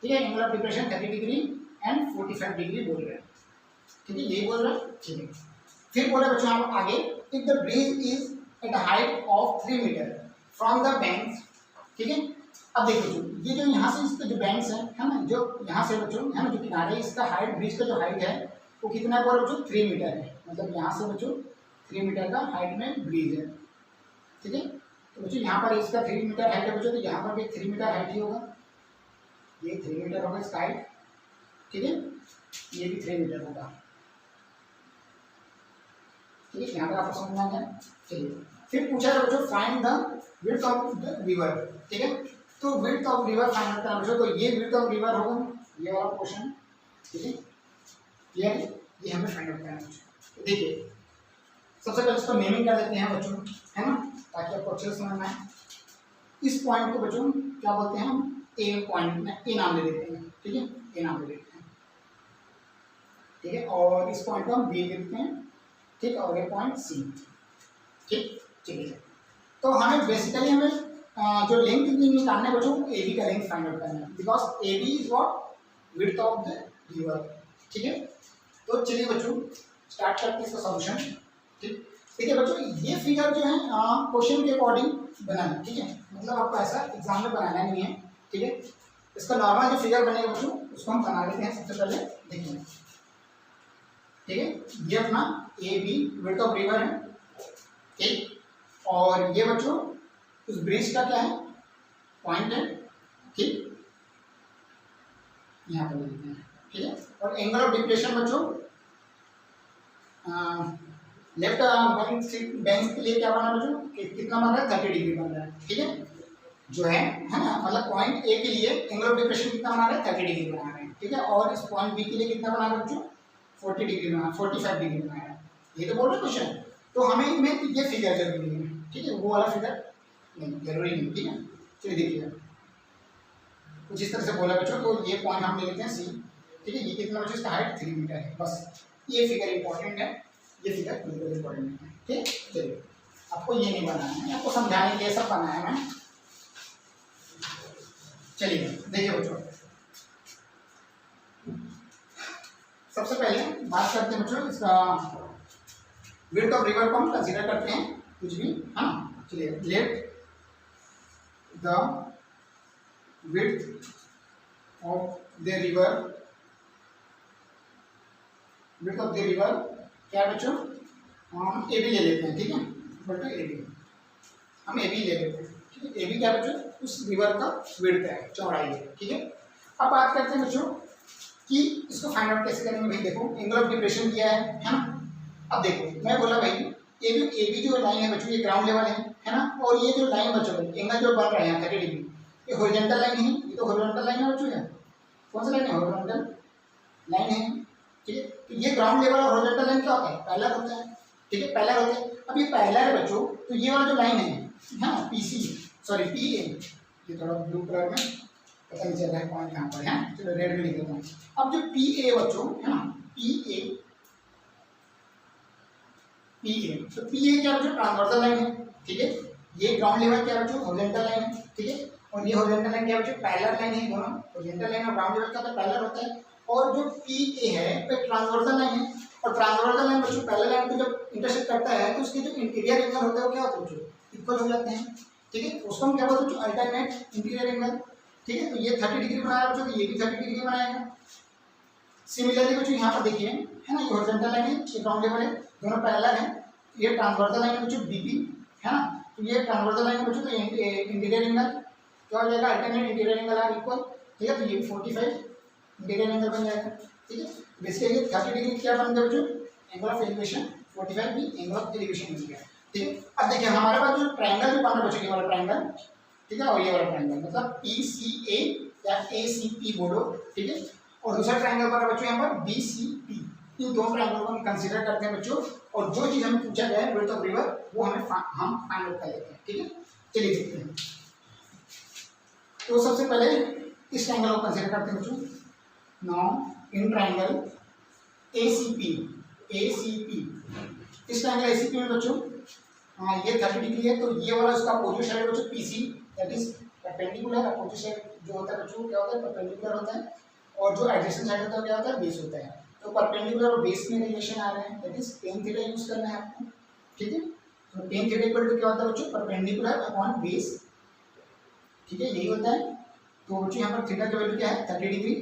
ठीक है, angle of depression 30 degree and 45 degree बोल रहे हैं, ठीक है, यही बोल रहे हैं, ठीक है। फिर बोले बच्चों आप आगे, if the bridge is at a height of 3 metre from the banks, ठीक है, अब देखो बच्चों, ये जो यहाँ से इसके जो बैंक्स है ना, जो यहाँ से बच्चों, है ना, जो किनारे, इसका हाइट, ब्रिज का जो हाइट है वो कितना है बच्चों 3 मीटर है, मतलब यहाँ से बच्चों 3 मीटर का हाइट में ब्रिज है, ठीक है, तो बच्चों यहाँ पर इसका 3 मीटर हाइट है बच्चों, तो यहाँ पर भी 3 मीटर हाइट ही होगा, ये 3 मीटर होगा इसका हाइट, ठीक है, ये भी 3 मीटर होगा, ठीक है, यहाँ पर आपको समझना है, चलिए। फिर पूछा है बच्चों find the width of the river, ठीक है, तो विड्थ ऑफ रिवर फाइंड करना बच्चों, तो ये विड्थ ऑफ रिवर होगा, ये वाला क्वेश्चन, ठीक है, ये हमें फाइंड आउट करना है बच्चों। तो देखिए सबसे पहले इसको नेमिंग कर देते हैं बच्चों, है ना, ताकि आपको अच्छे से समझ में आए। इस पॉइंट को बच्चों क्या बोलते हैं हम, ए पॉइंट में ए नाम ले देते हैं, ठीक है, ए नाम ले देते हैं, ठीक है, और इस पॉइंट को हम बी लिखते हैं, ठीक, और ये पॉइंट सी, ठीक, चलिए। तो हमें बेसिकली हमें जो लेंथ निकालना है बच्चों, ए बी का लेंथ फाइंड आउट करना है, because A B is what width of the river, ठीक है। तो चलिए बच्चों स्टार्ट करते हैं इसका सॉल्यूशन, ठीक, देखिए बच्चों ये फिगर जो है क्वेश्चन के अकॉर्डिंग बनाना, ठीक है, मतलब आपको ऐसा एग्जाम में बनाना नहीं है, ठीक है, इसका नॉर्मल जो फिगर बनेगा बच्चों उसको हम बना लेते हैं सबसे पहले, देखिए, ठीक है, ये अपना A B width of river है, ठीक, और ये बच्चों उस ब्रिज का क्या है पॉइंट है, ठीक, यहाँ पर लिखते हैं, ठीक है, और एंगल ऑफ डिप्रेशन बच्चों लेफ्ट बैंक के लिए क्या बना बच्चों, कितना बन रहा है 30 डिग्री बन रहा है, ठीक है, जो है ना, मतलब पॉइंट ए के लिए एंगल ऑफ डिप्रेशन कितना बना रहा है 30 डिग्री बना रहे हैं, ठीक है, और इस पॉइंट बी के लिए कितना बना रहे हैं बच्चों 40 डिग्री बना, 45 डिग्री बना है, ये तो बोल रहे क्वेश्चन, तो हमें इनमें ये फिगर जरूरी है, ठीक है, वो वाला फिगर नहीं जरूरी नहीं, ठीक है, चलिए देखिए कुछ इस तरह से बोला बच्चों, तो ये पॉइंट हम ले लेते हैं सी, ठीक है, ये कितना बच्चों इसका हाइट 3 मीटर है, बस ये फिगर इंपॉर्टेंट है, ये फिगर बिल्कुल इंपॉर्टेंट है, ठीक, चलिए आपको ये नहीं बनाना है, आपको समझाने के लिए सब बनाया है, चलिए देखिए बच्चों सबसे पहले बात करते हैं बच्चों इसका विड्थ ऑफ रिवर को हम कंसीडर करते हैं कुछ भी, है ना, चलिए let the width of the river, width of the river क्या है बच्चों, हम ए बी ले लेते हैं, ठीक है, बट ए बी हम ए बी ले लेते हैं, ठीक है, ए बी क्या बच्चों उस रिवर का विड्थ है, चौड़ाई है, ठीक है। अब बात करते हैं बच्चों कि इसको फाइंड आउट कैसे करेंगे, भाई देखो एंगल ऑफ डिप्रेशन दिया है ना, अब देखो मैं बोला भाई ए बी जो लाइन है बच्चों ये ग्राउंड लेवल है ना, और ये जो लाइन बच्चों एंगल जो बन रहे हैं 30 डिग्री, ये हॉरिजॉन्टल लाइन है, ये तो हॉरिजॉन्टल लाइन है बच्चों, कौन सा लाइन है, हॉरिजॉन्टल लाइन है, ठीक है, तो ये ग्राउंड लेवल और हॉरिजॉन्टल लाइन क्या होता है, पैरेलल होता है, ठीक है, पैरेलल होते हैं। अब ये पैरेलल है बच्चों, तो ये वाला जो लाइन है ना पीसी सॉरी पी ए, ये थोड़ा ब्लू कलर में पता नहीं चल रहा है पॉइंट कहाँ पर है, चलो रेड में लिख देता हूँ। अब जो पी ए बच्चों है ना पी ए, तो पी ए क्या बच्चों ट्रांसवर्सल लाइन है, ठीक है, ये ग्राउंड लेवल क्या बच्चों हॉरिजॉन्टल लाइन है, ठीक है, और ये हॉरिजॉन्टल लाइन क्या बच्चों पैरेलल लाइन है, दोनों हॉरिजॉन्टल लाइन और ग्राउंड लेवल का तो पैरेलल होता है, और जो पी ए है वो ट्रांसवर्सल लाइन है, और ट्रांसवर्सल लाइन बच्चों पैरेलल लाइन को जब इंटरसेक्ट करता है तो उसके जो इंटीरियर एंगल होते हैं वो क्या होते हैं बच्चों इक्वल हो जाते हैं, ठीक है, उसको हम क्या बोलते हैं बच्चों अल्टरनेट इंटीरियर एंगल, ठीक है, तो ये 30 डिग्री बनाया बच्चों, तो ये भी 30 डिग्री बनाएगा। सिमिलरली बच्चों यहाँ पर देखिए है ना, ये हॉरिजॉन्टल लाइन है, ये ग्राउंड लेवल है, दोनों पैरेलल है, ये ट्रांसवर्सल लाइन है बच्चों बीपी, है ना, तो ये ट्रांसवर्सल लाइन है बच्चों, तो इंटीरियर एंगल क्या हो जाएगा alternate interior angle are equal, ठीक है, तो ये भी 45 इंटीरियर एंगल बन जाएगा, ठीक है, बेसिकली 30 डिग्री क्या बन गया बच्चों एंगल ऑफ एलिवेशन, 45 भी एंगल ऑफ एलिवेशन बन गया, ठीक है। अब देखिए हमारे पास जो ट्रायंगल जो बन रहा है बच्चों ये वाला ट्रायंगल, ठीक है, और ये वाला ट्रायंगल मतलब पी सी ए या ए सी पी बोलो, ठीक है, और दूसरा ट्रायंगल बन रहा है बच्चों यहाँ पर बी सी पी, इन दोनों ट्रायंगल को हम कंसीडर करते हैं बच्चों, और जो चीज हमें पूछा गया है विड्थ ऑफ रिवर वो हम फाइंड आउट कर लेते हैं। ठीक है, चलिए देखते हैं। तो सबसे पहले इस ट्रायंगल को कंसीडर करते हैं बच्चों। नाउ इन ट्रायंगल ACP, इस ट्रायंगल ACP में बच्चों ये 30 डिग्री है, तो ये वाला उसका अपोजिट साइड है बच्चों PC, that is perpendicular. Opposite side जो होता है बच्चों क्या होता है, परपेंडिकुलर होता है, और जो एडजेसेंट साइड होता है क्या होता है, बेस होता है। तो परपेंडिकुलर और बेस में रिलेशन आ रहे हैं, that is tan theta use करना है आपको। ठीक है, तो tan थीटा इक्वल टू क्या होता है बच्चों, परपेंडिकुलर अपॉन बेस। ठीक है, यही होता है। तो बच्चों यहाँ पर थीटा की वैल्यू क्या है, 30 डिग्री,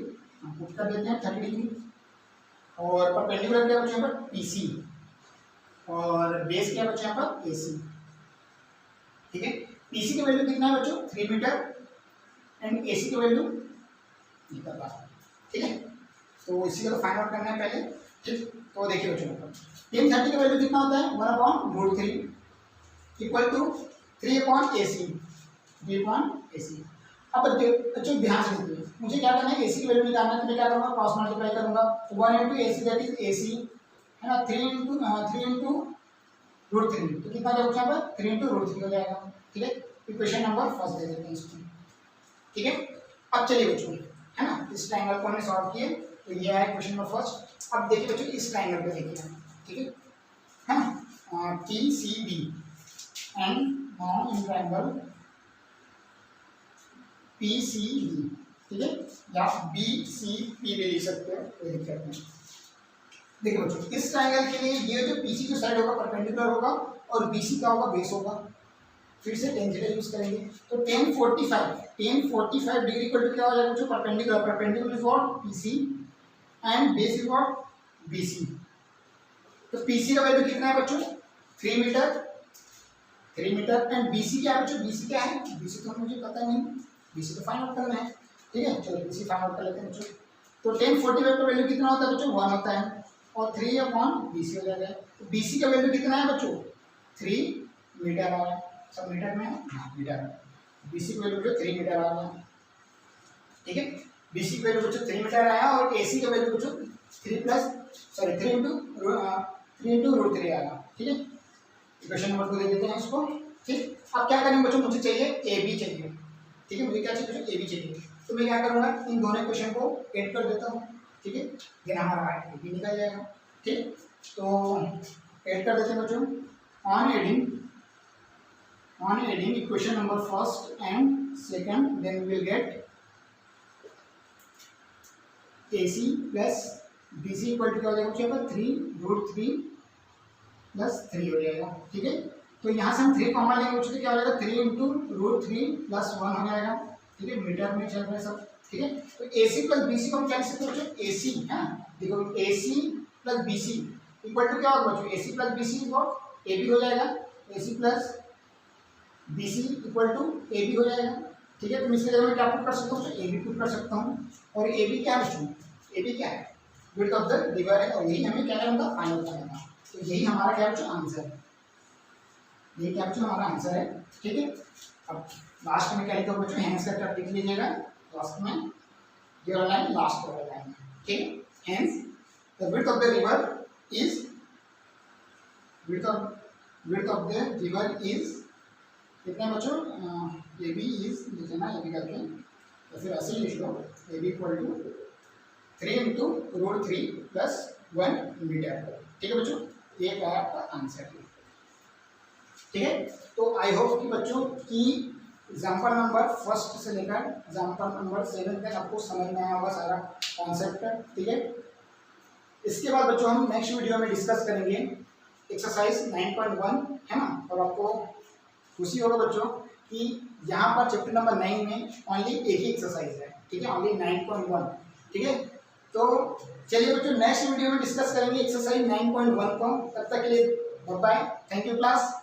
हम पुट कर देते हैं 30 डिग्री। और परपेंडिकुलर क्या बच्चों यहाँ पर PC, और बेस क्या बच्चों यहाँ पर AC। ठीक है, PC की वैल्यू कितना है बच्चों, 3 मीटर, एंड AC की वैल्यू ये कर रहा है। ठीक है, तो इसी का तो फाइंड आउट करना है पहले। ठीक, तो देखिए बच्चों tan 30 का वैल्यू कितना होता है, 1/√3 इक्वल टू 3/AC, 3/AC। अब बच्चों ध्यान से देखिए, मुझे क्या करना है, AC की वैल्यू निकालना है, तो मैं क्या करूँगा, क्रॉस मल्टीप्लाई करूँगा। 1 × AC दैट इज AC है ना, 3 × √3, तो कितना जाएगा यहाँ पर, 3 × √3 हो जाएगा। ठीक है, इक्वेशन नंबर फर्स्ट दे देते हैं इसको। ठीक है, अब चलिए बच्चों है ना, इस ट्रायंगल को हमने सॉल्व किए, तो ये है क्वेश्चन नंबर फर्स्ट। अब देखिए बच्चों इस ट्रायंगल पे देखिए, ठीक है ना, PCB and now in triangle PCB। ठीक है, या BCP भी लिख सकते हो, कोई दिक्कत नहीं। देखिए बच्चों इस ट्रायंगल के लिए ये जो PC जो साइड होगा परपेंडिकुलर होगा, और BC का होगा बेस होगा। फिर से tan थीटा यूज करेंगे, तो tan 45 डिग्री इक्वल टू क्या हो जाएगा बच्चों, perpendicular is what, PC, and base is what, BC। तो PC का वैल्यू कितना है बच्चों, 3 मीटर, एंड BC क्या है बच्चों, BC क्या है, BC तो मुझे पता नहीं, BC तो फाइंड आउट करना है। ठीक है, चलो BC फाइंड आउट कर लेते हैं बच्चों। तो tan 45 का वैल्यू कितना होता है बच्चों, 1 होता है, और 3/BC हो जाएगा। तो BC का वैल्यू कितना है बच्चों, 3 मीटर आ रहा है, सब मीटर में है, मीटर। BC की वैल्यू 3 मीटर आ रहा है। ठीक है, BC की वैल्यू बच्चों 3 मीटर आया, और AC का वैल्यू बच्चों 3 × √3 आ रहा। ठीक है, इक्वेशन नंबर 2 दे देते हैं इसको। ठीक, अब क्या करेंगे बच्चों, मुझे चाहिए AB चाहिए। ठीक है, मुझे क्या चाहिए बच्चों, AB चाहिए। तो मैं क्या करूँगा, इन दोनों इक्वेशन को ऐड कर देता हूँ। ठीक है, फिर हमारा AB निकल जाएगा। ठीक, तो ऐड कर देते हैं बच्चों। on adding equation number first and second, then we will get AC plus BC equal to क्या हो जाएगा बच्चों, यहाँ पर 3√3 + 3 हो जाएगा। ठीक है, तो यहाँ से हम 3 कॉमन लेंगे बच्चों, तो क्या हो जाएगा, 3 × √3 + 1 हो जाएगा। ठीक है, मीटर में चल रहा है सब। ठीक है, तो AC + BC को हम क्या लिख सकते हैं बच्चों, AC है, देखो AC + BC इक्वल टू क्या होगा बच्चों, AC + BC is what, AB हो जाएगा। AC + BC equal to AB हो जाएगा। ठीक है, तो इसके जगह मैं क्या पुट कर सकता हूँ, AB पुट कर सकता हूँ। और AB क्या है बच्चों, AB क्या है, विड्थ ऑफ द रिवर है, और यही हमें क्या करना था, फाइंड आउट करना। तो यही हमारा क्या बच्चों आंसर है, यही क्या बच्चों हमारा आंसर है। ठीक है, अब लास्ट में क्या लिखा बच्चों, हैंस करके लिख लीजिएगा लास्ट में, ये वाला लाइन लास्ट वाला लाइन। ठीक है, hence the width of the river is, width of the river is कितना बच्चों, AB इज लिख लेना, AB करके, तो फिर ऐसे ही लिख लो, AB इक्वल टू 3 × √3 + 1 मीटर। ठीक है बच्चों, ये है आपका आंसर। ठीक है, तो आई होप कि बच्चों की एग्जाम्पल नंबर फर्स्ट से लेकर एग्जाम्पल नंबर 7 तक आपको समझ में आया होगा सारा कॉन्सेप्ट। ठीक है, इसके बाद बच्चों हम नेक्स्ट वीडियो में डिस्कस करेंगे एक्सरसाइज 9.1 है ना। और आपको खुशी होगा बच्चों कि यहाँ पर चैप्टर नंबर 9 में ओनली एक ही एक्सरसाइज है। ठीक है, ओनली 9.1। ठीक है, तो चलिए बच्चों नेक्स्ट वीडियो में डिस्कस करेंगे एक्सरसाइज 9.1 को। तब तक के लिए bye bye, thank you class.